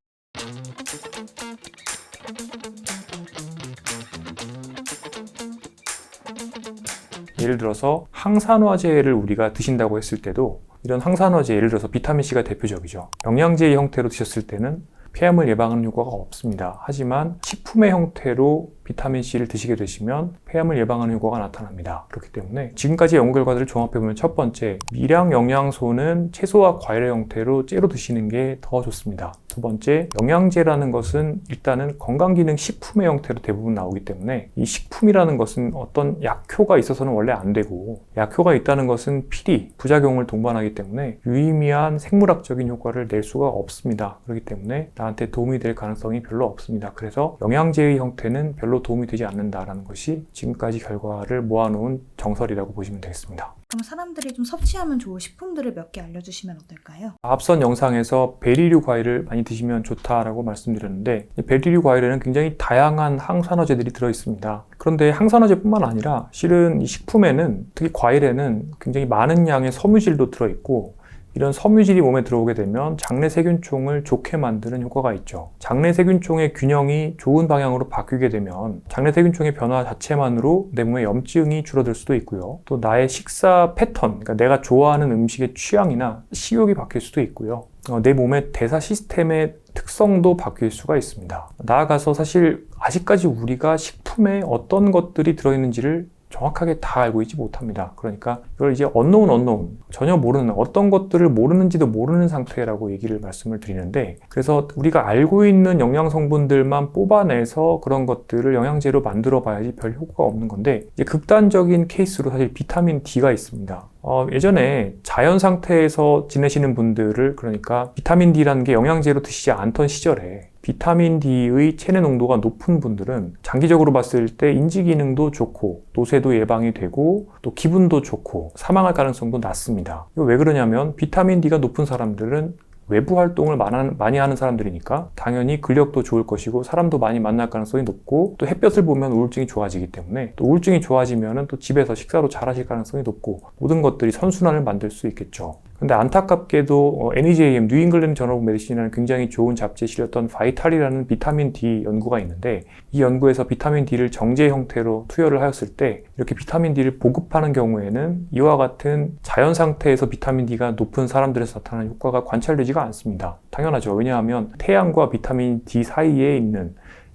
예를 들어서 항산화제를 우리가 드신다고 했을 때도 이런 항산화제 예를 들어서 비타민C가 대표적이죠. 영양제의 형태로 드셨을 때는 폐암을 예방하는 효과가 없습니다. 하지만 식품의 형태로 비타민C를 드시게 되시면 폐암을 예방하는 효과가 나타납니다. 그렇기 때문에 지금까지 연구 결과들을 종합해보면 첫 번째, 미량 영양소는 채소와 과일의 형태로 째로 드시는 게 더 좋습니다. 두 번째, 영양제라는 것은 일단은 건강기능 식품의 형태로 대부분 나오기 때문에 이 식품이라는 것은 어떤 약효가 있어서는 원래 안 되고 약효가 있다는 것은 필히 부작용을 동반하기 때문에 유의미한 생물학적인 효과를 낼 수가 없습니다. 그렇기 때문에 나한테 도움이 될 가능성이 별로 없습니다. 그래서 영양제의 형태는 별로 도움이 되지 않는다라는 것이 지금까지 결과를 모아놓은 정설이라고 보시면 되겠습니다. 그럼 사람들이 좀 섭취하면 좋을 식품들을 몇 개 알려주시면 어떨까요? 앞선 영상에서 베리류 과일을 많이 드시면 좋다라고 말씀드렸는데 베리류 과일에는 굉장히 다양한 항산화제들이 들어있습니다. 그런데 항산화제뿐만 아니라 실은 이 식품에는 특히 과일에는 굉장히 많은 양의 섬유질도 들어있고 이런 섬유질이 몸에 들어오게 되면 장내 세균총을 좋게 만드는 효과가 있죠. 장내 세균총의 균형이 좋은 방향으로 바뀌게 되면 장내 세균총의 변화 자체만으로 내 몸에 염증이 줄어들 수도 있고요. 또 나의 식사 패턴, 그러니까 내가 좋아하는 음식의 취향이나 식욕이 바뀔 수도 있고요. 내 몸의 대사 시스템의 특성도 바뀔 수가 있습니다. 나아가서 사실 아직까지 우리가 식품에 어떤 것들이 들어있는지를 정확하게 다 알고 있지 못합니다. 그러니까 이걸 이제 unknown, 전혀 모르는 어떤 것들을 모르는지도 모르는 상태라고 말씀을 드리는데 그래서 우리가 알고 있는 영양 성분들만 뽑아내서 그런 것들을 영양제로 만들어 봐야지 별 효과가 없는 건데 이제 극단적인 케이스로 사실 비타민 D가 있습니다. 예전에 자연 상태에서 지내시는 분들을 그러니까 비타민 D라는 게 영양제로 드시지 않던 시절에 비타민 D의 체내 농도가 높은 분들은 장기적으로 봤을 때 인지 기능도 좋고 노쇠도 예방이 되고 또 기분도 좋고 사망할 가능성도 낮습니다. 이거 왜 그러냐면 비타민 D가 높은 사람들은 외부 활동을 많이 하는 사람들이니까 당연히 근력도 좋을 것이고 사람도 많이 만날 가능성이 높고 또 햇볕을 보면 우울증이 좋아지기 때문에 또 우울증이 좋아지면 또 집에서 식사로 잘 하실 가능성이 높고 모든 것들이 선순환을 만들 수 있겠죠. 근데 안타깝게도 NEJM, 뉴 잉글랜드 저널 오브 메디신이라는 굉장히 좋은 잡지에 실렸던 바이탈이라는 비타민 D 연구가 있는데 이 연구에서 비타민 D를 정제 형태로 투여를 하였을 때 이렇게 비타민 D를 보급하는 경우에는 이와 같은 자연 상태에서 비타민 D가 높은 사람들에서 나타나는 효과가 관찰되지가 않습니다. 당연하죠. 왜냐하면 태양과 비타민 D 사이에 있는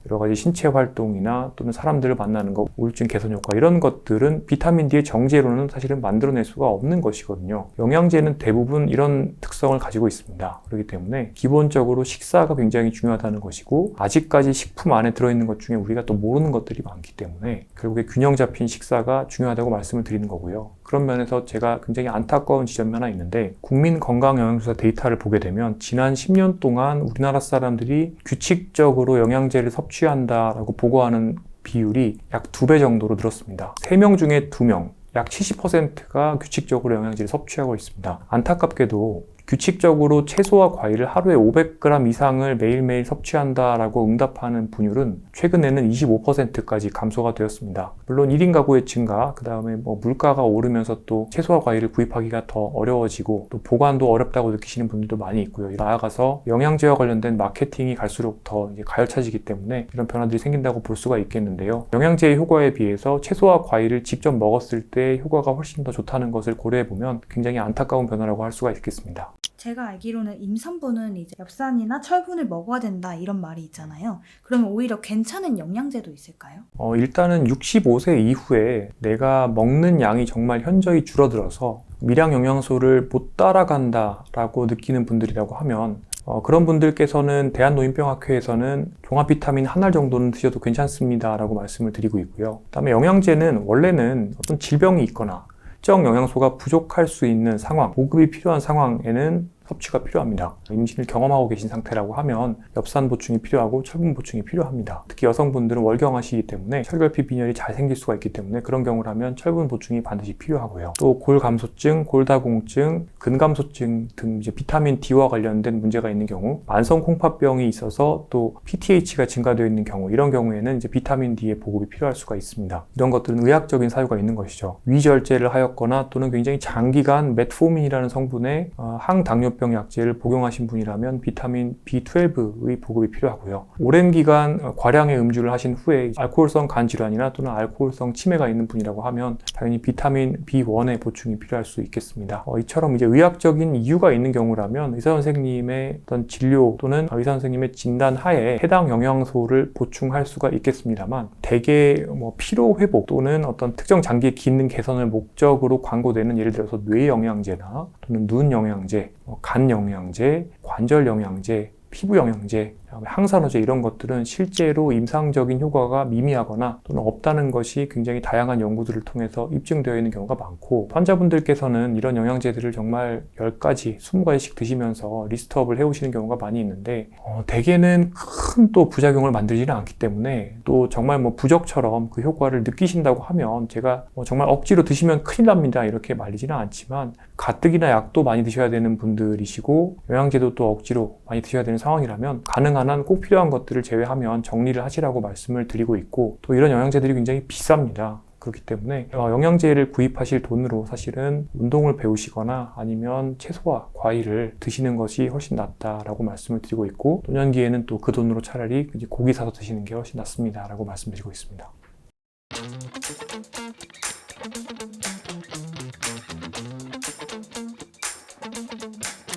여러 가지 신체 활동이나 또는 사람들을 만나는 것, 우울증 개선 효과 이런 것들은 비타민 D의 정제로는 사실은 만들어낼 수가 없는 것이거든요. 영양제는 대부분 이런 특성을 가지고 있습니다. 그렇기 때문에 기본적으로 식사가 굉장히 중요하다는 것이고 아직까지 식품 안에 들어있는 것 중에 우리가 또 모르는 것들이 많기 때문에 결국에 균형 잡힌 식사가 중요하다고 말씀을 드리는 거고요. 그런 면에서 제가 굉장히 안타까운 지점이 하나 있는데 국민건강영양조사 데이터를 보게 되면 지난 10년 동안 우리나라 사람들이 규칙적으로 영양제를 섭취한다라고 보고하는 비율이 약 2배 정도로 늘었습니다. 3명 중에 2명, 약 70%가 규칙적으로 영양제를 섭취하고 있습니다. 안타깝게도 규칙적으로 채소와 과일을 하루에 500g 이상을 매일매일 섭취한다라고 응답하는 분율은 최근에는 25%까지 감소가 되었습니다. 물론 1인 가구의 증가, 그 다음에 물가가 오르면서 또 채소와 과일을 구입하기가 더 어려워지고 또 보관도 어렵다고 느끼시는 분들도 많이 있고요. 나아가서 영양제와 관련된 마케팅이 갈수록 더 이제 가열차지기 때문에 이런 변화들이 생긴다고 볼 수가 있겠는데요. 영양제의 효과에 비해서 채소와 과일을 직접 먹었을 때 효과가 훨씬 더 좋다는 것을 고려해보면 굉장히 안타까운 변화라고 할 수가 있겠습니다. 제가 알기로는 임산부는 이제 엽산이나 철분을 먹어야 된다 이런 말이 있잖아요. 그러면 오히려 괜찮은 영양제도 있을까요? 일단은 65세 이후에 내가 먹는 양이 정말 현저히 줄어들어서 미량 영양소를 못 따라간다라고 느끼는 분들이라고 하면 그런 분들께서는 대한노인병학회에서는 종합 비타민 한 알 정도는 드셔도 괜찮습니다 라고 말씀을 드리고 있고요. 그다음에 영양제는 원래는 어떤 질병이 있거나 특정 영양소가 부족할 수 있는 상황, 보급이 필요한 상황에는 섭취가 필요합니다. 임신을 경험하고 계신 상태라고 하면 엽산 보충이 필요하고 철분 보충이 필요합니다. 특히 여성분들은 월경하시기 때문에 철결핍 빈혈이 잘 생길 수가 있기 때문에 그런 경우라면 철분 보충이 반드시 필요하고요. 또 골감소증, 골다공증, 근감소증 등 이제 비타민 D와 관련된 문제가 있는 경우, 만성 콩팥병이 있어서 또 PTH가 증가되어 있는 경우, 이런 경우에는 이제 비타민 D의 보급이 필요할 수가 있습니다. 이런 것들은 의학적인 사유가 있는 것이죠. 위절제를 하였거나 또는 굉장히 장기간 메트포민이라는 성분의 항당뇨병 약제를 복용하신 분이라면 비타민 B12의 보급이 필요하고요. 오랜 기간 과량의 음주를 하신 후에 알코올성 간 질환이나 또는 알코올성 치매가 있는 분이라고 하면 당연히 비타민 B1의 보충이 필요할 수 있겠습니다. 이처럼 이제 의학적인 이유가 있는 경우라면 의사 선생님의 어떤 진료 또는 의사 선생님의 진단 하에 해당 영양소를 보충할 수가 있겠습니다만 대개 피로 회복 또는 어떤 특정 장기의 기능 개선을 목적으로 광고되는 예를 들어서 뇌 영양제나 또는 눈 영양제, 간 영양제, 관절 영양제, 피부 영양제, 항산화제 이런 것들은 실제로 임상적인 효과가 미미하거나 또는 없다는 것이 굉장히 다양한 연구들을 통해서 입증되어 있는 경우가 많고 환자분들께서는 이런 영양제들을 정말 10가지, 20가지씩 드시면서 리스트업을 해오시는 경우가 많이 있는데 대개는 큰 또 부작용을 만들지는 않기 때문에 또 정말 부적처럼 그 효과를 느끼신다고 하면 제가 정말 억지로 드시면 큰일 납니다 이렇게 말리지는 않지만 가뜩이나 약도 많이 드셔야 되는 분들이시고 영양제도 또 억지로 많이 드셔야 되는 상황이라면 가능한 한 꼭 필요한 것들을 제외하면 정리를 하시라고 말씀을 드리고 있고 또 이런 영양제들이 굉장히 비쌉니다. 그렇기 때문에 영양제를 구입하실 돈으로 사실은 운동을 배우시거나 아니면 채소와 과일을 드시는 것이 훨씬 낫다라고 말씀을 드리고 있고 노년기에는 또 그 돈으로 차라리 고기 사서 드시는 게 훨씬 낫습니다 라고 말씀드리고 있습니다.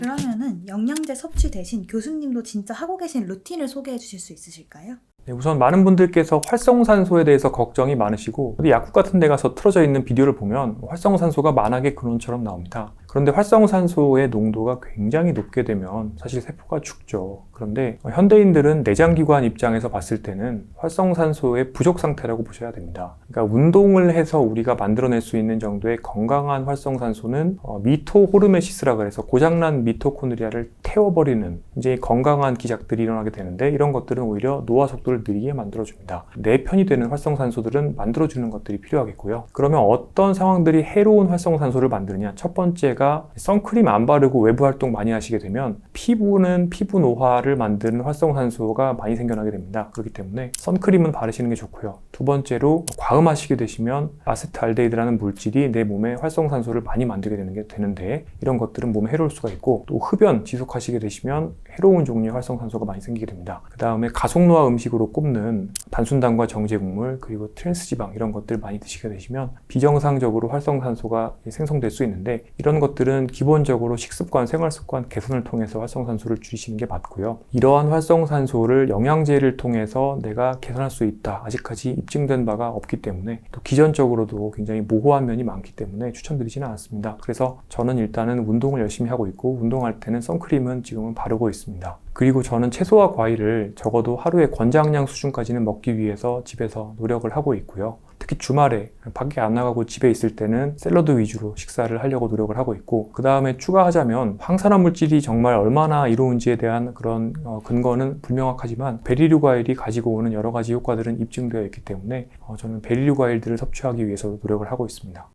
그러면은 영양제 섭취 대신 교수님도 진짜 하고 계신 루틴을 소개해 주실 수 있으실까요? 네, 우선 많은 분들께서 활성산소에 대해서 걱정이 많으시고 약국 같은 데 가서 틀어져 있는 비디오를 보면 활성산소가 만악의 근원처럼 나옵니다. 그런데 활성산소의 농도가 굉장히 높게 되면 사실 세포가 죽죠. 그런데 현대인들은 내장기관 입장에서 봤을 때는 활성산소의 부족 상태라고 보셔야 됩니다. 그러니까 운동을 해서 우리가 만들어낼 수 있는 정도의 건강한 활성산소는 미토호르메시스라고 해서 고장난 미토콘드리아를 태워버리는 굉장히 건강한 기작들이 일어나게 되는데 이런 것들은 오히려 노화 속도를 느리게 만들어줍니다. 내 편이 되는 활성산소들은 만들어주는 것들이 필요하겠고요. 그러면 어떤 상황들이 해로운 활성산소를 만드느냐? 첫 번째가 선크림 안 바르고 외부 활동 많이 하시게 되면 피부는 피부 노화를 만드는 활성산소가 많이 생겨나게 됩니다. 그렇기 때문에 선크림은 바르시는 게 좋고요. 두 번째로 과음하시게 되시면 아세트알데히드라는 물질이 내 몸에 활성산소를 많이 만들게 되는데 이런 것들은 몸에 해로울 수가 있고 또 흡연 지속하시게 되시면 해로운 종류의 활성산소가 많이 생기게 됩니다. 그 다음에 가속노화 음식으로 꼽는 단순당과 정제국물 그리고 트랜스지방 이런 것들 많이 드시게 되시면 비정상적으로 활성산소가 생성될 수 있는데 이런 것들은 기본적으로 식습관, 생활습관 개선을 통해서 활성산소를 줄이시는 게 맞고요. 이러한 활성산소를 영양제를 통해서 내가 개선할 수 있다. 아직까지 입증된 바가 없기 때문에 또 기전적으로도 굉장히 모호한 면이 많기 때문에 추천드리지는 않습니다. 그래서 저는 일단은 운동을 열심히 하고 있고 운동할 때는 선크림은 지금은 바르고 있습니다. 그리고 저는 채소와 과일을 적어도 하루에 권장량 수준까지는 먹기 위해서 집에서 노력을 하고 있고요. 특히 주말에 밖에 안 나가고 집에 있을 때는 샐러드 위주로 식사를 하려고 노력을 하고 있고 그 다음에 추가하자면 황산화 물질이 정말 얼마나 이로운지에 대한 그런 근거는 불명확하지만 베리류 과일이 가지고 오는 여러 가지 효과들은 입증되어 있기 때문에 저는 베리류 과일들을 섭취하기 위해서 노력을 하고 있습니다.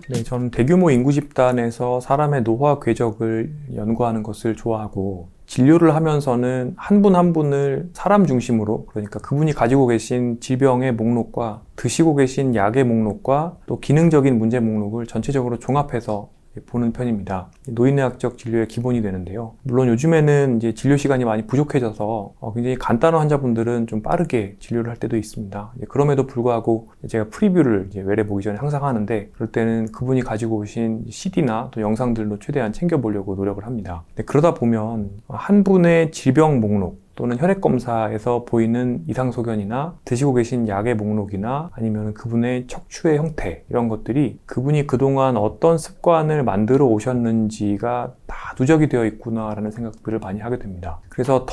네, 저는 대규모 인구 집단에서 사람의 노화 궤적을 연구하는 것을 좋아하고 진료를 하면서는 한 분 한 분을 사람 중심으로 그러니까 그분이 가지고 계신 질병의 목록과 드시고 계신 약의 목록과 또 기능적인 문제 목록을 전체적으로 종합해서 보는 편입니다. 노인의학적 진료의 기본이 되는데요. 물론 요즘에는 이제 진료 시간이 많이 부족해져서 굉장히 간단한 환자분들은 좀 빠르게 진료를 할 때도 있습니다. 그럼에도 불구하고 제가 프리뷰를 외래 보기 전에 항상 하는데 그럴 때는 그분이 가지고 오신 CD나 또 영상들로 최대한 챙겨보려고 노력을 합니다. 그러다 보면 한 분의 질병 목록 또는 혈액검사에서 보이는 이상소견이나 드시고 계신 약의 목록이나 아니면 그분의 척추의 형태 이런 것들이 그분이 그동안 어떤 습관을 만들어 오셨는지가 다 누적이 되어 있구나라는 생각들을 많이 하게 됩니다. 그래서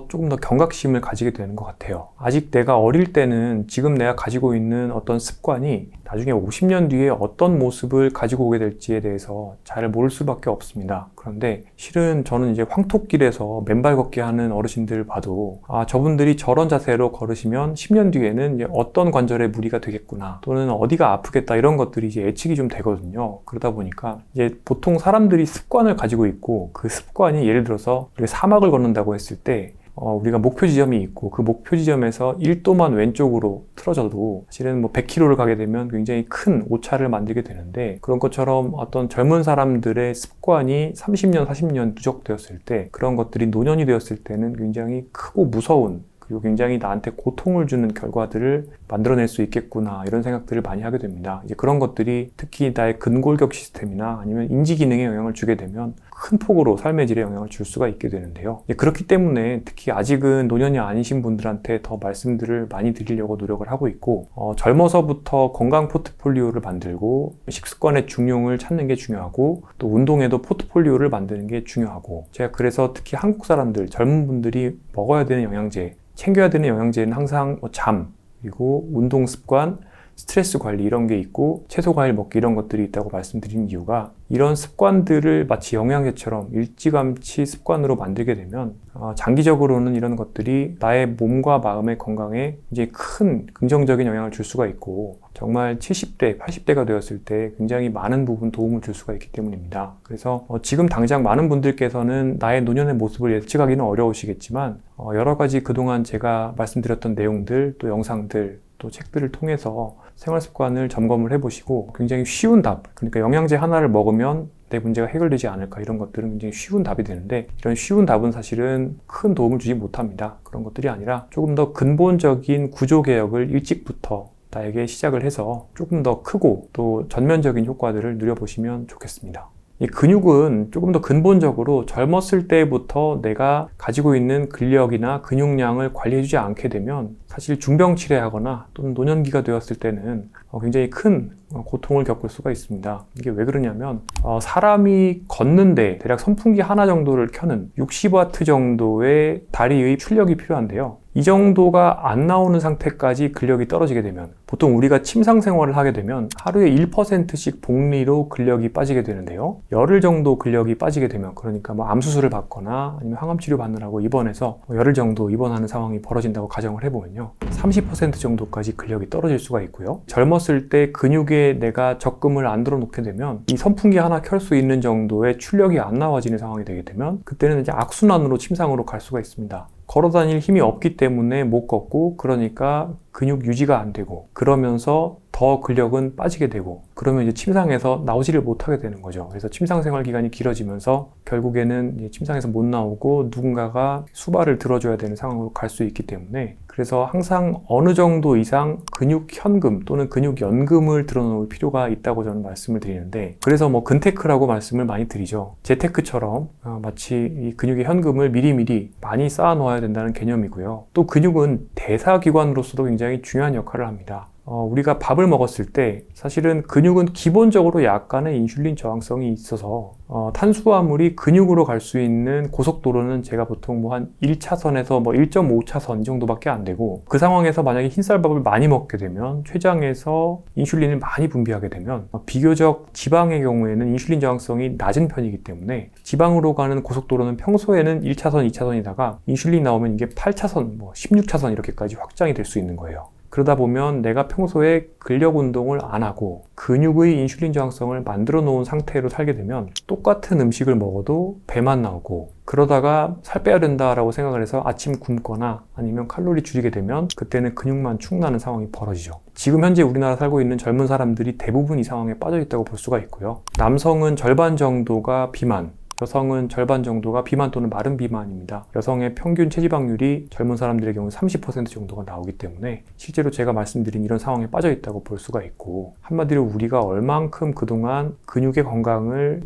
조금 더 경각심을 가지게 되는 것 같아요. 아직 내가 어릴 때는 지금 내가 가지고 있는 어떤 습관이 나중에 50년 뒤에 어떤 모습을 가지고 오게 될지에 대해서 잘 모를 수밖에 없습니다. 그런데 실은 저는 이제 황토길에서 맨발 걷기 하는 어르신들 봐도 저분들이 저런 자세로 걸으시면 10년 뒤에는 이제 어떤 관절에 무리가 되겠구나 또는 어디가 아프겠다 이런 것들이 이제 예측이 좀 되거든요. 그러다 보니까 이제 보통 사람들이 습관을 가지고 있고 그 습관이 예를 들어서 우리가 사막을 걷는다고 했을 때 우리가 목표 지점이 있고 그 목표 지점에서 1도만 왼쪽으로 틀어져도 사실은 100km를 가게 되면 굉장히 큰 오차를 만들게 되는데 그런 것처럼 어떤 젊은 사람들의 습관이 30년, 40년 누적되었을 때 그런 것들이 노년이 되었을 때는 굉장히 크고 무서운 그리고 굉장히 나한테 고통을 주는 결과들을 만들어낼 수 있겠구나 이런 생각들을 많이 하게 됩니다. 이제 그런 것들이 특히 나의 근골격 시스템이나 아니면 인지 기능에 영향을 주게 되면 큰 폭으로 삶의 질에 영향을 줄 수가 있게 되는데요. 그렇기 때문에 특히 아직은 노년이 아니신 분들한테 더 말씀들을 많이 드리려고 노력을 하고 있고 젊어서부터 건강 포트폴리오를 만들고 식습관의 중용을 찾는 게 중요하고 또 운동에도 포트폴리오를 만드는 게 중요하고 제가 그래서 특히 한국 사람들 젊은 분들이 먹어야 되는 영양제 챙겨야 되는 영양제는 항상 잠, 그리고 운동 습관, 스트레스 관리 이런 게 있고 채소 과일 먹기 이런 것들이 있다고 말씀드린 이유가 이런 습관들을 마치 영양제처럼 일찌감치 습관으로 만들게 되면 장기적으로는 이런 것들이 나의 몸과 마음의 건강에 이제 큰 긍정적인 영향을 줄 수가 있고 정말 70대, 80대가 되었을 때 굉장히 많은 부분 도움을 줄 수가 있기 때문입니다. 그래서 지금 당장 많은 분들께서는 나의 노년의 모습을 예측하기는 어려우시겠지만 여러 가지 그동안 제가 말씀드렸던 내용들 또 영상들 또 책들을 통해서 생활 습관을 점검을 해보시고 굉장히 쉬운 답, 그러니까 영양제 하나를 먹으면 내 문제가 해결되지 않을까 이런 것들은 굉장히 쉬운 답이 되는데 이런 쉬운 답은 사실은 큰 도움을 주지 못합니다. 그런 것들이 아니라 조금 더 근본적인 구조 개혁을 일찍부터 나에게 시작을 해서 조금 더 크고 또 전면적인 효과들을 누려보시면 좋겠습니다. 이 근육은 조금 더 근본적으로 젊었을 때부터 내가 가지고 있는 근력이나 근육량을 관리해주지 않게 되면 사실 중병치레하거나 또는 노년기가 되었을 때는 굉장히 큰 고통을 겪을 수가 있습니다. 이게 왜 그러냐면 사람이 걷는데 대략 선풍기 하나 정도를 켜는 60W 정도의 다리의 출력이 필요한데요. 이 정도가 안 나오는 상태까지 근력이 떨어지게 되면 보통 우리가 침상 생활을 하게 되면 하루에 1%씩 복리로 근력이 빠지게 되는데요. 열흘 정도 근력이 빠지게 되면 그러니까 암 수술을 받거나 아니면 항암 치료 받느라고 입원해서 열흘 정도 입원하는 상황이 벌어진다고 가정을 해보면요. 30% 정도까지 근력이 떨어질 수가 있고요. 젊었을 때 근육에 내가 적금을 안 들어놓게 되면 이 선풍기 하나 켤 수 있는 정도의 출력이 안 나와지는 상황이 되게 되면 그때는 이제 악순환으로 침상으로 갈 수가 있습니다. 걸어 다닐 힘이 없기 때문에 못 걷고 그러니까 근육 유지가 안 되고 그러면서 더 더 근력은 빠지게 되고 그러면 이제 침상에서 나오지를 못하게 되는 거죠. 그래서 침상 생활 기간이 길어지면서 결국에는 이제 침상에서 못 나오고 누군가가 수발을 들어줘야 되는 상황으로 갈 수 있기 때문에 그래서 항상 어느 정도 이상 근육 현금 또는 근육 연금을 들어놓을 필요가 있다고 저는 말씀을 드리는데 그래서 뭐 근테크라고 말씀을 많이 드리죠. 재테크처럼 마치 이 근육의 현금을 미리미리 많이 쌓아 놓아야 된다는 개념이고요. 또 근육은 대사기관으로서도 굉장히 중요한 역할을 합니다. 우리가 밥을 먹었을 때 사실은 근육은 기본적으로 약간의 인슐린 저항성이 있어서 탄수화물이 근육으로 갈 수 있는 고속도로는 제가 보통 뭐 한 1차선에서 뭐 1.5차선 이 정도밖에 안 되고 그 상황에서 만약에 흰쌀밥을 많이 먹게 되면 췌장에서 인슐린을 많이 분비하게 되면 비교적 지방의 경우에는 인슐린 저항성이 낮은 편이기 때문에 지방으로 가는 고속도로는 평소에는 1차선, 2차선이다가 인슐린 나오면 이게 8차선, 뭐 16차선 이렇게까지 확장이 될 수 있는 거예요. 그러다 보면 내가 평소에 근력 운동을 안 하고 근육의 인슐린 저항성을 만들어 놓은 상태로 살게 되면 똑같은 음식을 먹어도 배만 나오고 그러다가 살 빼야 된다라고 생각을 해서 아침 굶거나 아니면 칼로리 줄이게 되면 그때는 근육만 축나는 상황이 벌어지죠. 지금 현재 우리나라 살고 있는 젊은 사람들이 대부분 이 상황에 빠져 있다고 볼 수가 있고요. 남성은 절반 정도가 비만, 여성은 절반 정도가 비만 또는 마른 비만입니다. 여성의 평균 체지방률이 젊은 사람들의 경우 30% 정도가 나오기 때문에 실제로 제가 말씀드린 이런 상황에 빠져 있다고 볼 수가 있고 한마디로 우리가 얼만큼 그동안 근육의 건강을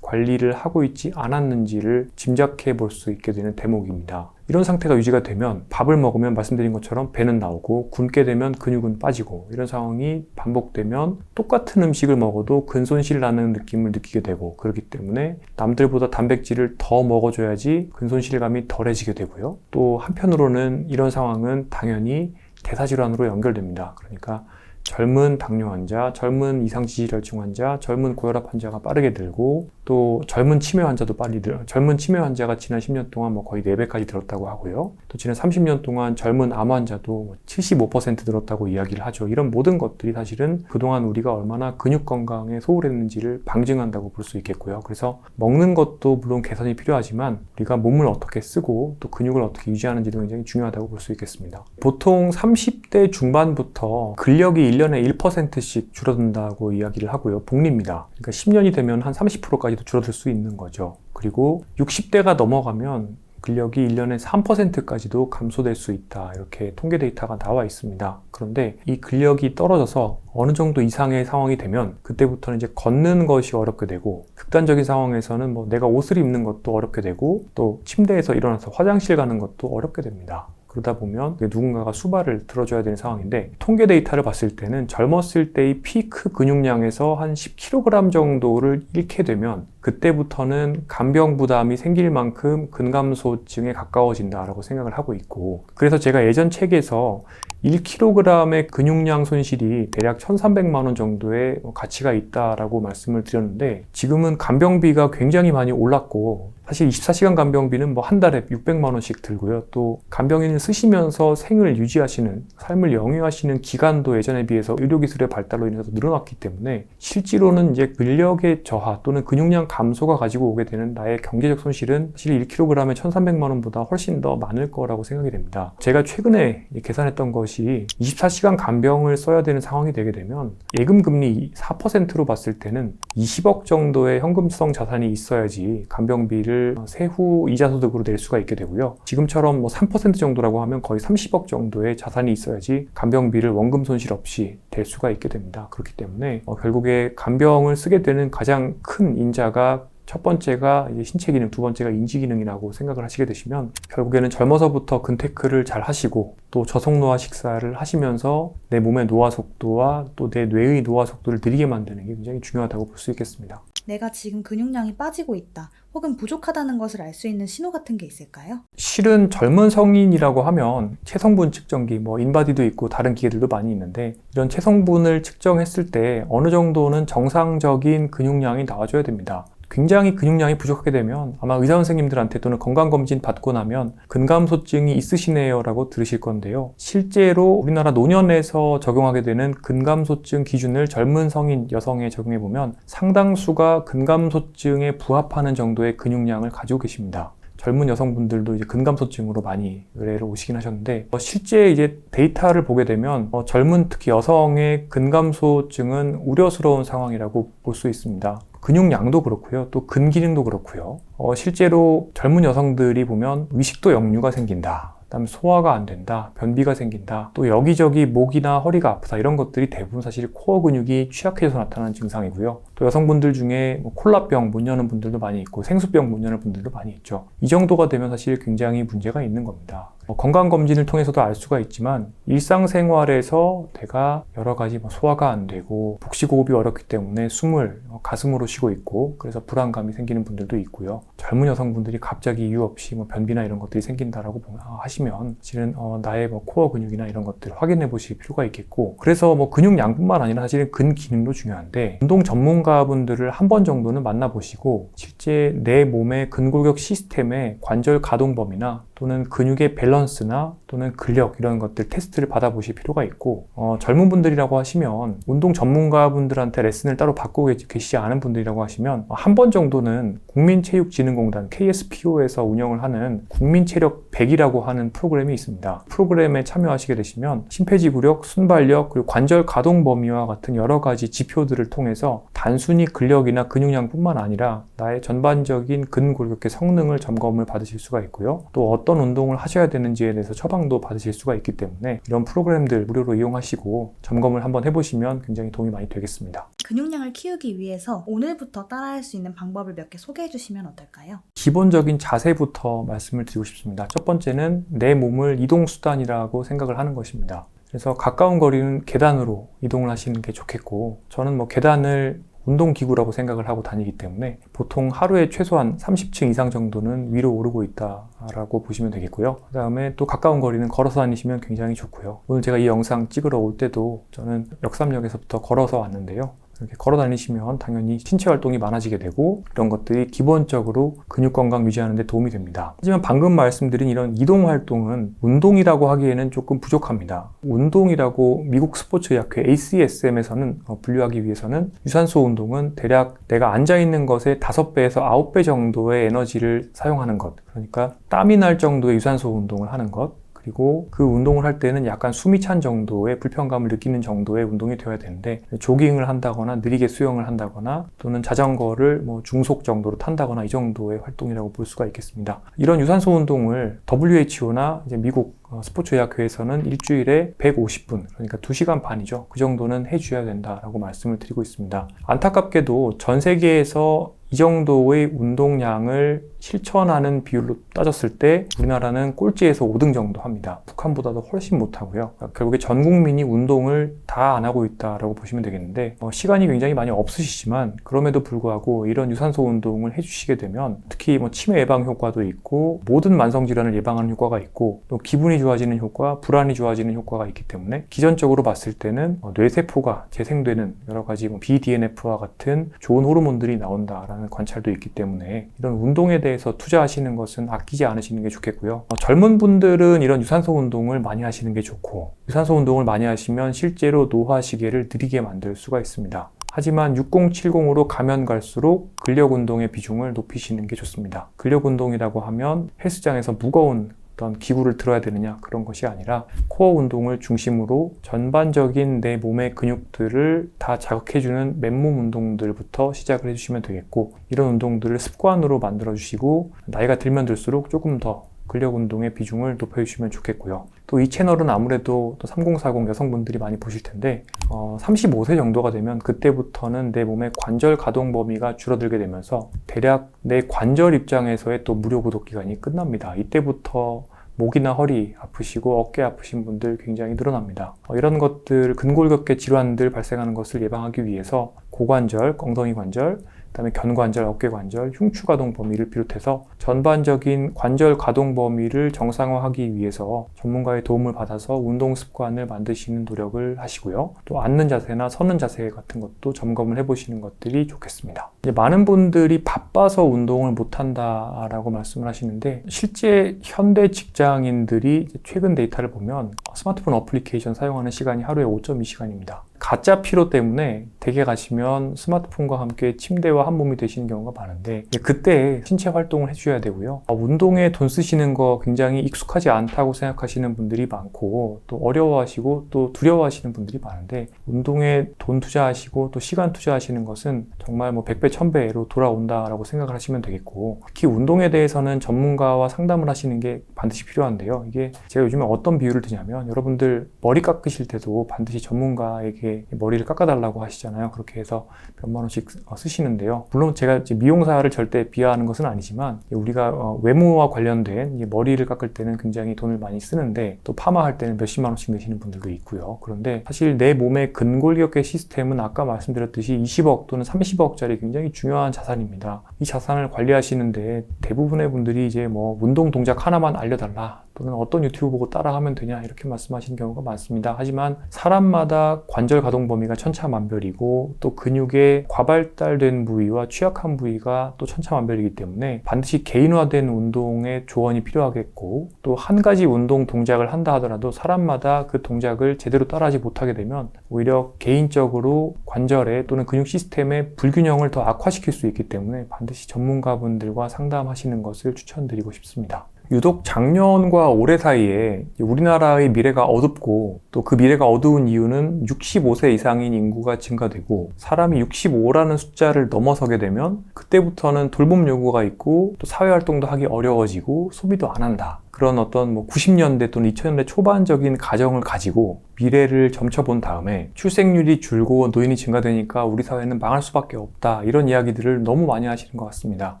관리를 하고 있지 않았는지를 짐작해 볼 수 있게 되는 대목입니다. 이런 상태가 유지가 되면 밥을 먹으면 말씀드린 것처럼 배는 나오고 굶게 되면 근육은 빠지고 이런 상황이 반복되면 똑같은 음식을 먹어도 근손실 나는 느낌을 느끼게 되고 그렇기 때문에 남들보다 단백질을 더 먹어줘야지 근손실감이 덜해지게 되고요. 또 한편으로는 이런 상황은 당연히 대사질환으로 연결됩니다. 그러니까 젊은 당뇨 환자, 젊은 이상지질혈증 환자, 젊은 고혈압 환자가 빠르게 늘고 또 젊은 치매 환자도 빨리 늘어요. 젊은 치매 환자가 지난 10년 동안 뭐 거의 4배까지 늘었다고 하고요. 또 지난 30년 동안 젊은 암 환자도 75% 늘었다고 이야기를 하죠. 이런 모든 것들이 사실은 그동안 우리가 얼마나 근육 건강에 소홀했는지를 방증한다고 볼 수 있겠고요. 그래서 먹는 것도 물론 개선이 필요하지만 우리가 몸을 어떻게 쓰고 또 근육을 어떻게 유지하는지도 굉장히 중요하다고 볼 수 있겠습니다. 보통 30대 중반부터 근력이 1년에 1%씩 줄어든다고 이야기를 하고요. 복리입니다. 그러니까 10년이 되면 한 30%까지도 줄어들 수 있는 거죠. 그리고 60대가 넘어가면 근력이 1년에 3%까지도 감소될 수 있다. 이렇게 통계 데이터가 나와 있습니다. 그런데 이 근력이 떨어져서 어느 정도 이상의 상황이 되면 그때부터는 이제 걷는 것이 어렵게 되고 극단적인 상황에서는 뭐 내가 옷을 입는 것도 어렵게 되고 또 침대에서 일어나서 화장실 가는 것도 어렵게 됩니다. 그러다 보면 누군가가 수발을 들어줘야 되는 상황인데 통계 데이터를 봤을 때는 젊었을 때의 피크 근육량에서 한 10kg 정도를 잃게 되면 그때부터는 간병 부담이 생길 만큼 근감소증에 가까워진다라고 생각을 하고 있고 그래서 제가 예전 책에서 1kg의 근육량 손실이 대략 1,300만 원 정도의 가치가 있다라고 말씀을 드렸는데 지금은 간병비가 굉장히 많이 올랐고 사실 24시간 간병비는 뭐 한 달에 600만 원씩 들고요. 또 간병인을 쓰시면서 생을 유지하시는, 삶을 영위하시는 기간도 예전에 비해서 의료기술의 발달로 인해서 늘어났기 때문에 실제로는 이제 근력의 저하 또는 근육량 감소가 가지고 오게 되는 나의 경제적 손실은 사실 1kg에 1,300만 원보다 훨씬 더 많을 거라고 생각이 됩니다. 제가 최근에 계산했던 것이 24시간 간병을 써야 되는 상황이 되게 되면 예금 금리 4%로 봤을 때는 20억 정도의 현금성 자산이 있어야지 간병비를 세후 이자 소득으로 낼 수가 있게 되고요. 지금처럼 뭐 3% 정도라고 하면 거의 30억 정도의 자산이 있어야지 간병비를 원금 손실 없이 댈 수가 있게 됩니다. 그렇기 때문에 결국에 간병을 쓰게 되는 가장 큰 인자가 첫 번째가 이제 신체 기능, 두 번째가 인지 기능이라고 생각을 하시게 되시면 결국에는 젊어서부터 근테크를 잘 하시고 또 저속노화 식사를 하시면서 내 몸의 노화 속도와 또 내 뇌의 노화 속도를 느리게 만드는 게 굉장히 중요하다고 볼 수 있겠습니다. 내가 지금 근육량이 빠지고 있다, 혹은 부족하다는 것을 알 수 있는 신호 같은 게 있을까요? 실은 젊은 성인이라고 하면 체성분 측정기, 뭐 인바디도 있고 다른 기계들도 많이 있는데 이런 체성분을 측정했을 때 어느 정도는 정상적인 근육량이 나와줘야 됩니다. 굉장히 근육량이 부족하게 되면 아마 의사 선생님들한테 또는 건강검진 받고 나면 근감소증이 있으시네요 라고 들으실 건데요. 실제로 우리나라 노년에서 적용하게 되는 근감소증 기준을 젊은 성인 여성에 적용해보면 상당수가 근감소증에 부합하는 정도의 근육량을 가지고 계십니다. 젊은 여성분들도 이제 근감소증으로 많이 의뢰를 오시긴 하셨는데 실제 이제 데이터를 보게 되면 젊은 특히 여성의 근감소증은 우려스러운 상황이라고 볼 수 있습니다. 근육량도 그렇고요. 또 근기능도 그렇고요. 실제로 젊은 여성들이 보면 위식도 역류가 생긴다. 그다음에 소화가 안 된다, 변비가 생긴다, 또 여기저기 목이나 허리가 아프다 이런 것들이 대부분 사실 코어 근육이 취약해져서 나타나는 증상이고요. 또 여성분들 중에 콜라병 못 여는 분들도 많이 있고 생수병 못 여는 분들도 많이 있죠. 이 정도가 되면 사실 굉장히 문제가 있는 겁니다. 건강검진을 통해서도 알 수가 있지만 일상생활에서 내가 여러 가지 소화가 안 되고 복식호흡이 어렵기 때문에 숨을 가슴으로 쉬고 있고 그래서 불안감이 생기는 분들도 있고요. 젊은 여성분들이 갑자기 이유 없이 변비나 이런 것들이 생긴다라고 하시면 사실은 나의 코어 근육이나 이런 것들 확인해 보실 필요가 있겠고 그래서 근육량뿐만 아니라 사실은 근기능도 중요한데 운동 전문가분들을 한 번 정도는 만나보시고 실제 내 몸의 근골격 시스템의 관절 가동 범위나 또는 근육의 밸런스나 또는 근력 이런 것들 테스트를 받아보실 필요가 있고 젊은 분들이라고 하시면 운동 전문가분들한테 레슨을 따로 받고 계시지 않은 분들이라고 하시면 한 번 정도는 국민체육진흥공단 KSPO에서 운영을 하는 국민체력 100이라고 하는 프로그램이 있습니다. 프로그램에 참여하시게 되시면 심폐지구력, 순발력, 그리고 관절 가동 범위와 같은 여러 가지 지표들을 통해서 단순히 근력이나 근육량뿐만 아니라 나의 전반적인 근골격계 성능을 점검을 받으실 수가 있고요. 또 어떤 운동을 하셔야 되는지에 대해서 처방도 받으실 수가 있기 때문에 이런 프로그램들 무료로 이용하시고 점검을 한번 해보시면 굉장히 도움이 많이 되겠습니다. 근육량을 키우기 위해서 오늘부터 따라할 수 있는 방법을 몇 개 소개해 주시면 어떨까요? 기본적인 자세부터 말씀을 드리고 싶습니다. 첫 번째는 내 몸을 이동수단이라고 생각을 하는 것입니다. 그래서 가까운 거리는 계단으로 이동을 하시는 게 좋겠고 저는 계단을 운동기구라고 생각을 하고 다니기 때문에 보통 하루에 최소한 30층 이상 정도는 위로 오르고 있다라고 보시면 되겠고요. 그 다음에 또 가까운 거리는 걸어서 다니시면 굉장히 좋고요. 오늘 제가 이 영상 찍으러 올 때도 저는 역삼역에서부터 걸어서 왔는데요. 이렇게 걸어 다니시면 당연히 신체 활동이 많아지게 되고 이런 것들이 기본적으로 근육 건강 유지하는 데 도움이 됩니다. 하지만 방금 말씀드린 이런 이동 활동은 운동이라고 하기에는 조금 부족합니다. 운동이라고 미국 스포츠의학회 ACSM에서는 분류하기 위해서는 유산소 운동은 대략 내가 앉아있는 것의 5배에서 9배 정도의 에너지를 사용하는 것, 그러니까 땀이 날 정도의 유산소 운동을 하는 것, 그리고 그 운동을 할 때는 약간 숨이 찬 정도의 불편감을 느끼는 정도의 운동이 되어야 되는데 조깅을 한다거나 느리게 수영을 한다거나 또는 자전거를 중속 정도로 탄다거나 이 정도의 활동이라고 볼 수가 있겠습니다. 이런 유산소 운동을 WHO나 이제 미국 스포츠의학회에서는 일주일에 150분, 그러니까 2시간 반이죠. 그 정도는 해줘야 된다라고 말씀을 드리고 있습니다. 안타깝게도 전 세계에서 이 정도의 운동량을 실천하는 비율로 따졌을 때 우리나라는 꼴찌에서 5등 정도 합니다. 북한보다도 훨씬 못하고요. 결국에 전 국민이 운동을 다 안 하고 있다라고 보시면 되겠는데 시간이 굉장히 많이 없으시지만 그럼에도 불구하고 이런 유산소 운동을 해주시게 되면 특히 치매 예방 효과도 있고 모든 만성질환을 예방하는 효과가 있고 또 기분이 좋아지는 효과, 불안이 좋아지는 효과가 있기 때문에 기전적으로 봤을 때는 뇌세포가 재생되는 여러 가지 BDNF와 같은 좋은 호르몬들이 나온다라는 관찰도 있기 때문에 이런 운동에 대해서 투자하시는 것은 아끼지 않으시는 게 좋겠고요. 젊은 분들은 이런 유산소 운동을 많이 하시는 게 좋고 유산소 운동을 많이 하시면 실제로 노화 시계를 느리게 만들 수가 있습니다. 하지만 6070으로 가면 갈수록 근력 운동의 비중을 높이시는 게 좋습니다. 근력 운동이라고 하면 헬스장에서 무거운 어떤 기구를 들어야 되느냐 그런 것이 아니라 코어 운동을 중심으로 전반적인 내 몸의 근육들을 다 자극해주는 맨몸 운동들부터 시작을 해주시면 되겠고 이런 운동들을 습관으로 만들어 주시고 나이가 들면 들수록 조금 더 근력 운동의 비중을 높여주시면 좋겠고요. 또 이 채널은 아무래도 또 3040 여성분들이 많이 보실 텐데 35세 정도가 되면 그때부터는 내 몸의 관절 가동 범위가 줄어들게 되면서 대략 내 관절 입장에서의 또 무료 구독 기간이 끝납니다. 이때부터 목이나 허리 아프시고 어깨 아프신 분들 굉장히 늘어납니다. 이런 것들 근골격계 질환들 발생하는 것을 예방하기 위해서 고관절, 엉덩이 관절, 그다음에 견관절, 어깨관절, 흉추 가동 범위를 비롯해서 전반적인 관절 가동 범위를 정상화하기 위해서 전문가의 도움을 받아서 운동 습관을 만드시는 노력을 하시고요. 또 앉는 자세나 서는 자세 같은 것도 점검을 해보시는 것들이 좋겠습니다. 이제 많은 분들이 바빠서 운동을 못한다라고 말씀을 하시는데 실제 현대 직장인들이 최근 데이터를 보면 스마트폰 어플리케이션 사용하는 시간이 하루에 5.2시간입니다. 가짜 피로 때문에 댁에 가시면 스마트폰과 함께 침대와 한 몸이 되시는 경우가 많은데 그때 신체 활동을 해주셔야 되고요. 운동에 돈 쓰시는 거 굉장히 익숙하지 않다고 생각하시는 분들이 많고 또 어려워하시고 또 두려워하시는 분들이 많은데 운동에 돈 투자하시고 또 시간 투자하시는 것은 정말 뭐 100배, 1000배로 돌아온다라고 생각을 하시면 되겠고 특히 운동에 대해서는 전문가와 상담을 하시는 게 반드시 필요한데요. 이게 제가 요즘에 어떤 비유를 드냐면 여러분들 머리 깎으실 때도 반드시 전문가에게 머리를 깎아달라고 하시잖아요. 그렇게 해서 몇만 원씩 쓰시는데요. 물론 제가 이제 미용사를 절대 비하하는 것은 아니지만 우리가 외모와 관련된 머리를 깎을 때는 굉장히 돈을 많이 쓰는데 또 파마할 때는 몇십만 원씩 내시는 분들도 있고요. 그런데 사실 내 몸의 근골격계 시스템은 아까 말씀드렸듯이 20억 또는 30억짜리 굉장히 중요한 자산입니다. 이 자산을 관리하시는데 대부분의 분들이 이제 뭐 운동 동작 하나만 알려달라 또는 어떤 유튜브 보고 따라하면 되냐 이렇게 말씀하시는 경우가 많습니다. 하지만 사람마다 관절 가동 범위가 천차만별이고 또 근육의 과발달된 부위와 취약한 부위가 또 천차만별이기 때문에 반드시 개인화된 운동의 조언이 필요하겠고 또 한 가지 운동 동작을 한다 하더라도 사람마다 그 동작을 제대로 따라하지 못하게 되면 오히려 개인적으로 관절에 또는 근육 시스템의 불균형을 더 악화시킬 수 있기 때문에 반드시 전문가분들과 상담하시는 것을 추천드리고 싶습니다. 유독 작년과 올해 사이에 우리나라의 미래가 어둡고 또 그 미래가 어두운 이유는 65세 이상인 인구가 증가되고 사람이 65라는 숫자를 넘어서게 되면 그때부터는 돌봄 요구가 있고 또 사회활동도 하기 어려워지고 소비도 안 한다. 그런 어떤 뭐 90년대 또는 2000년대 초반적인 가정을 가지고 미래를 점쳐본 다음에 출생률이 줄고 노인이 증가되니까 우리 사회는 망할 수밖에 없다. 이런 이야기들을 너무 많이 하시는 것 같습니다.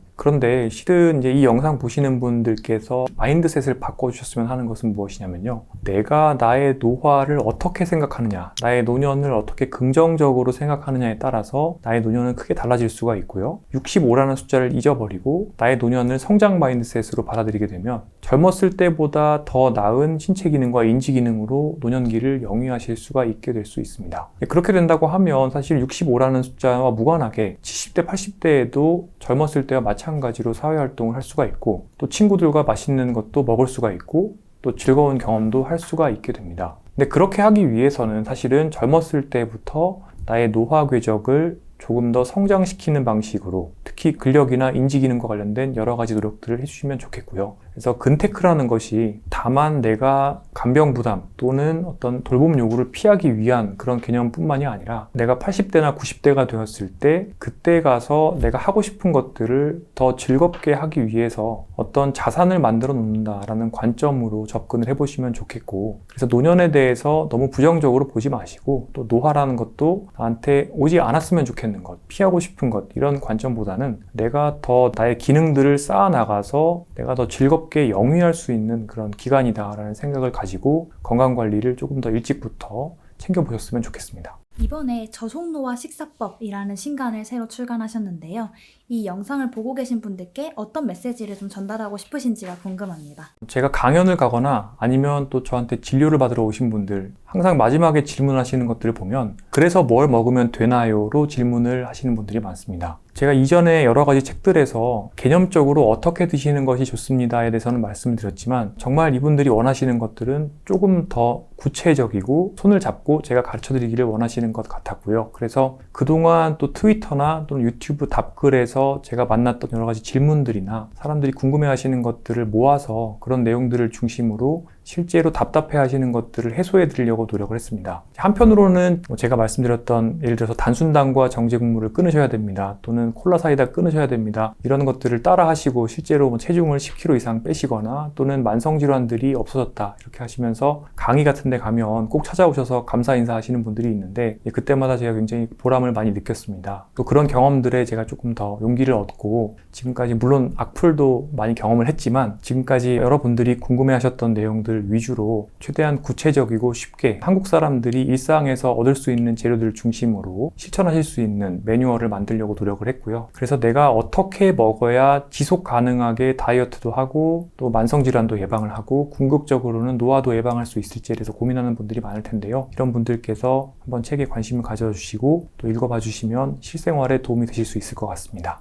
그런데 실은 이제 이 영상 보시는 분들께서 마인드셋을 바꿔주셨으면 하는 것은 무엇이냐면요. 내가 나의 노화를 어떻게 생각하느냐, 나의 노년을 어떻게 긍정적으로 생각하느냐에 따라서 나의 노년은 크게 달라질 수가 있고요. 65라는 숫자를 잊어버리고 나의 노년을 성장 마인드셋으로 받아들이게 되면 젊었을 때보다 더 나은 신체 기능과 인지 기능으로 노년기를 영위하실 수가 있게 될 수 있습니다. 그렇게 된다고 하면 사실 65라는 숫자와 무관하게 70대, 80대에도 젊었을 때와 마찬가지로 사회활동을 할 수가 있고 또 친구들과 맛있는 것도 먹을 수가 있고 또 즐거운 경험도 할 수가 있게 됩니다. 근데 그렇게 하기 위해서는 사실은 젊었을 때부터 나의 노화 궤적을 조금 더 성장시키는 방식으로 특히 근력이나 인지 기능과 관련된 여러 가지 노력들을 해주시면 좋겠고요. 그래서 근테크라는 것이 다만 내가 간병 부담 또는 어떤 돌봄 요구를 피하기 위한 그런 개념뿐만이 아니라 내가 80대나 90대가 되었을 때 그때 가서 내가 하고 싶은 것들을 더 즐겁게 하기 위해서 어떤 자산을 만들어 놓는다라는 관점으로 접근을 해보시면 좋겠고 그래서 노년에 대해서 너무 부정적으로 보지 마시고 또 노화라는 것도 나한테 오지 않았으면 좋겠는 것, 피하고 싶은 것 이런 관점보다는 내가 더 나의 기능들을 쌓아나가서 내가 더 즐겁게 영위할 수 있는 그런 기간이다라는 생각을 가지고 건강관리를 조금 더 일찍부터 챙겨보셨으면 좋겠습니다. 이번에 저속노화 식사법이라는 신간을 새로 출간하셨는데요. 이 영상을 보고 계신 분들께 어떤 메시지를 좀 전달하고 싶으신지가 궁금합니다. 제가 강연을 가거나 아니면 또 저한테 진료를 받으러 오신 분들 항상 마지막에 질문하시는 것들을 보면 그래서 뭘 먹으면 되나요?로 질문을 하시는 분들이 많습니다. 제가 이전에 여러 가지 책들에서 개념적으로 어떻게 드시는 것이 좋습니다에 대해서는 말씀을 드렸지만 정말 이분들이 원하시는 것들은 조금 더 구체적이고 손을 잡고 제가 가르쳐드리기를 원하시는 것 같았고요. 그래서 그동안 또 트위터나 또는 유튜브 답글에서 제가 만났던 여러 가지 질문들이나 사람들이 궁금해하시는 것들을 모아서 그런 내용들을 중심으로 실제로 답답해 하시는 것들을 해소해 드리려고 노력을 했습니다. 한편으로는 제가 말씀드렸던 예를 들어서 단순당과 정제 국물을 끊으셔야 됩니다. 또는 콜라 사이다 끊으셔야 됩니다. 이런 것들을 따라 하시고 실제로 체중을 10kg 이상 빼시거나 또는 만성질환들이 없어졌다 이렇게 하시면서 강의 같은 데 가면 꼭 찾아오셔서 감사 인사하시는 분들이 있는데 그때마다 제가 굉장히 보람을 많이 느꼈습니다. 또 그런 경험들에 제가 조금 더 용기를 얻고 지금까지 물론 악플도 많이 경험을 했지만 지금까지 여러분들이 궁금해하셨던 내용들 위주로 최대한 구체적이고 쉽게 한국 사람들이 일상에서 얻을 수 있는 재료들을 중심으로 실천하실 수 있는 매뉴얼을 만들려고 노력을 했고요. 그래서 내가 어떻게 먹어야 지속 가능하게 다이어트도 하고 또 만성질환도 예방을 하고 궁극적으로는 노화도 예방할 수 있을지에 대해서 고민하는 분들이 많을 텐데요. 이런 분들께서 한번 책에 관심을 가져주시고 또 읽어봐 주시면 실생활에 도움이 되실 수 있을 것 같습니다.